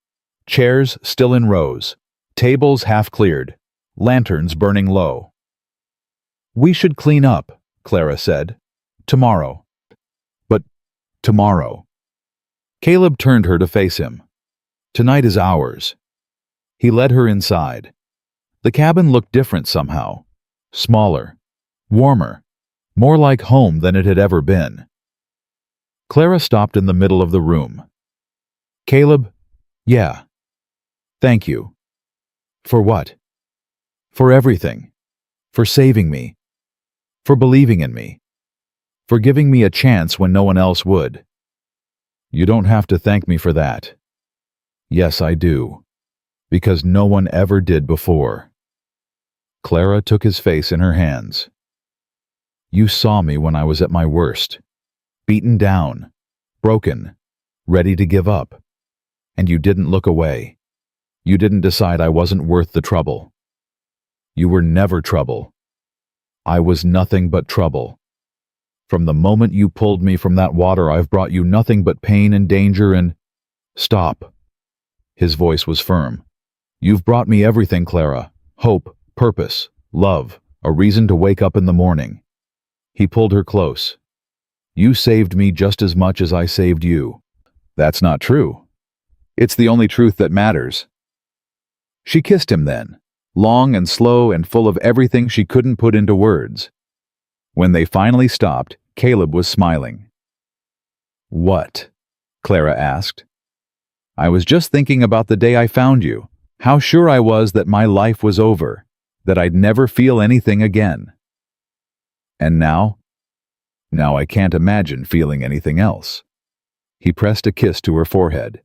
Chairs still in rows, tables half cleared, lanterns burning low. We should clean up, Clara said. Tomorrow. But tomorrow. Caleb turned her to face him. Tonight is ours. He led her inside. The cabin looked different somehow. Smaller, warmer, more like home than it had ever been. Clara stopped in the middle of the room. Caleb, yeah. Thank you. For what? For everything. For saving me. For believing in me. For giving me a chance when no one else would. You don't have to thank me for that. Yes, I do. Because no one ever did before. Clara took his face in her hands. You saw me when I was at my worst. Beaten down. Broken. Ready to give up. And you didn't look away. You didn't decide I wasn't worth the trouble. You were never trouble. I was nothing but trouble. From the moment you pulled me from that water, I've brought you nothing but pain and danger and... Stop. His voice was firm. You've brought me everything, Clara. Hope, purpose, love, a reason to wake up in the morning. He pulled her close. You saved me just as much as I saved you. That's not true. It's the only truth that matters. She kissed him then, long and slow and full of everything she couldn't put into words. When they finally stopped, Caleb was smiling. What? Clara asked. I was just thinking about the day I found you, how sure I was that my life was over, that I'd never feel anything again. And now? Now I can't imagine feeling anything else. He pressed a kiss to her forehead.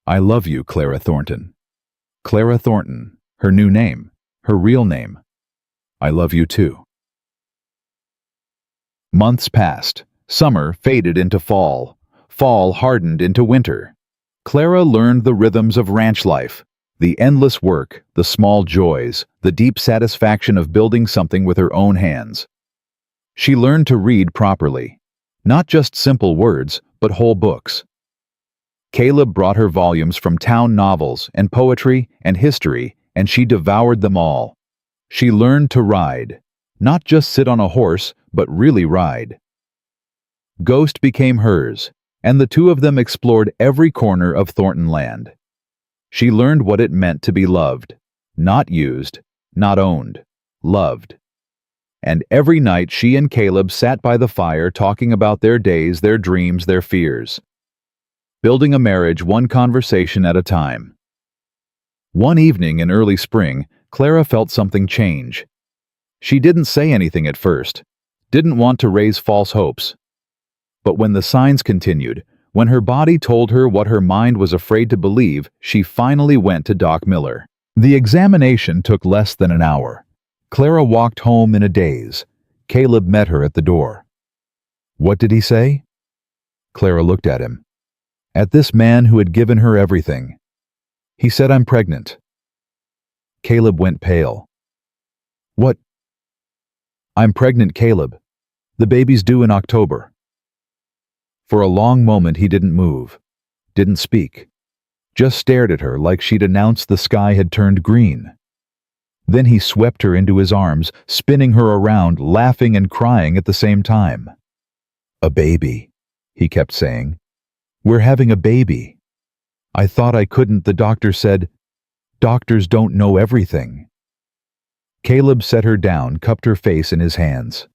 I love you, Clara Thornton. Clara Thornton, her new name, her real name. I love you too. Months passed. Summer faded into fall. Fall hardened into winter. Clara learned the rhythms of ranch life, the endless work, the small joys, the deep satisfaction of building something with her own hands. She learned to read properly, not just simple words, but whole books. Caleb brought her volumes from town novels and poetry and history, and she devoured them all. She learned to ride, not just sit on a horse, but really ride. Ghost became hers, and the two of them explored every corner of Thornton land. She learned what it meant to be loved, not used, not owned, loved. And every night she and Caleb sat by the fire talking about their days, their dreams, their fears. Building a marriage one conversation at a time. One evening in early spring, Clara felt something change. She didn't say anything at first, didn't want to raise false hopes. But when the signs continued, when her body told her what her mind was afraid to believe, she finally went to Doc Miller. The examination took less than an hour. Clara walked home in a daze. Caleb met her at the door. What did he say? Clara looked at him. At this man who had given her everything. He said, I'm pregnant. Caleb went pale. What? I'm pregnant, Caleb. The baby's due in October. For a long moment he didn't move, didn't speak, just stared at her like she'd announced the sky had turned green. Then he swept her into his arms, spinning her around, laughing and crying at the same time. A baby, he kept saying. We're having a baby. I thought I couldn't, the doctor said. Doctors don't know everything. Caleb set her down, cupped her face in his hands.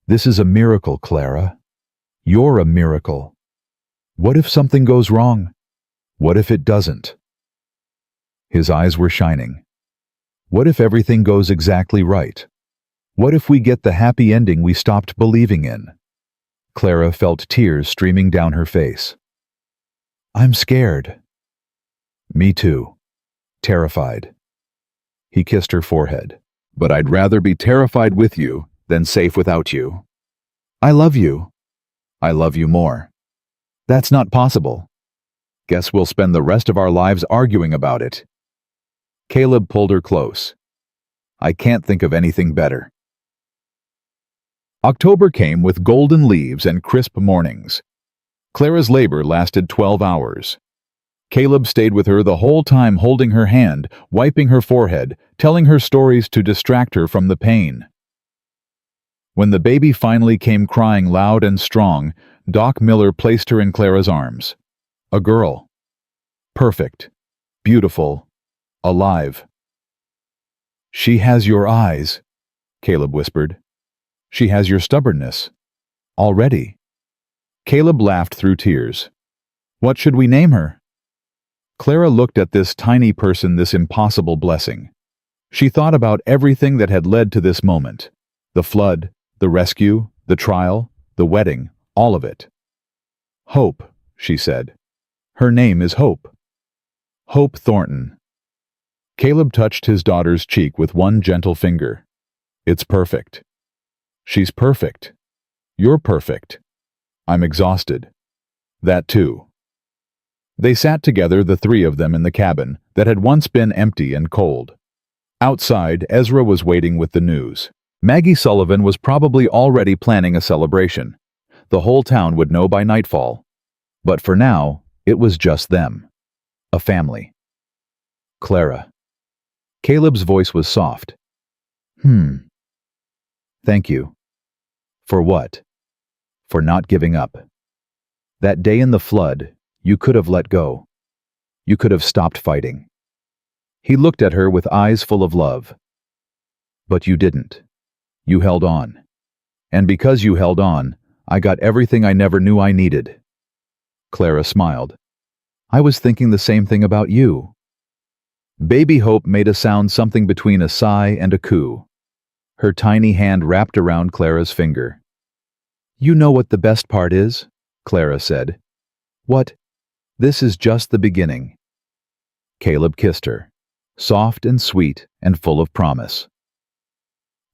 This is a miracle, Clara. You're a miracle. What if something goes wrong? What if it doesn't? His eyes were shining. What if everything goes exactly right? What if we get the happy ending we stopped believing in? Clara felt tears streaming down her face. I'm scared. Me too. Terrified. He kissed her forehead. But I'd rather be terrified with you than safe without you. I love you. I love you more. That's not possible. Guess we'll spend the rest of our lives arguing about it. Caleb pulled her close. I can't think of anything better. October came with golden leaves and crisp mornings. Clara's labor lasted 12 hours. Caleb stayed with her the whole time, holding her hand, wiping her forehead, telling her stories to distract her from the pain. When the baby finally came crying loud and strong, Doc Miller placed her in Clara's arms. A girl. Perfect. Beautiful. Alive. She has your eyes, Caleb whispered. She has your stubbornness. Already. Caleb laughed through tears. What should we name her? Clara looked at this tiny person, this impossible blessing. She thought about everything that had led to this moment. The flood, the rescue, the trial, the wedding, all of it. Hope, she said. Her name is Hope. Hope Thornton. Caleb touched his daughter's cheek with one gentle finger. It's perfect. She's perfect. You're perfect. I'm exhausted. That too. They sat together, the three of them, in the cabin that had once been empty and cold. Outside, Ezra was waiting with the news. Maggie Sullivan was probably already planning a celebration. The whole town would know by nightfall. But for now, it was just them. A family. Clara. Caleb's voice was soft. Thank you. For what? For not giving up. That day in the flood, you could have let go. You could have stopped fighting. He looked at her with eyes full of love. But you didn't. You held on. And because you held on, I got everything I never knew I needed. Clara smiled. I was thinking the same thing about you. Baby Hope made a sound something between a sigh and a coo. Her tiny hand wrapped around Clara's finger. You know what the best part is? Clara said. What? This is just the beginning. Caleb kissed her, soft and sweet and full of promise.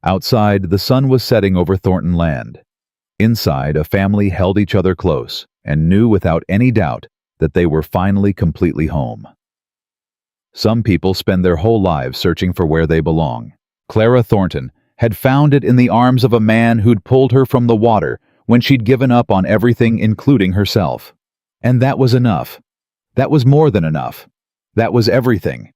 Outside, the sun was setting over Thornton land. Inside, a family held each other close and knew without any doubt that they were finally completely home. Some people spend their whole lives searching for where they belong. Clara Thornton had found it in the arms of a man who'd pulled her from the water when she'd given up on everything, including herself. And that was enough. That was more than enough. That was everything.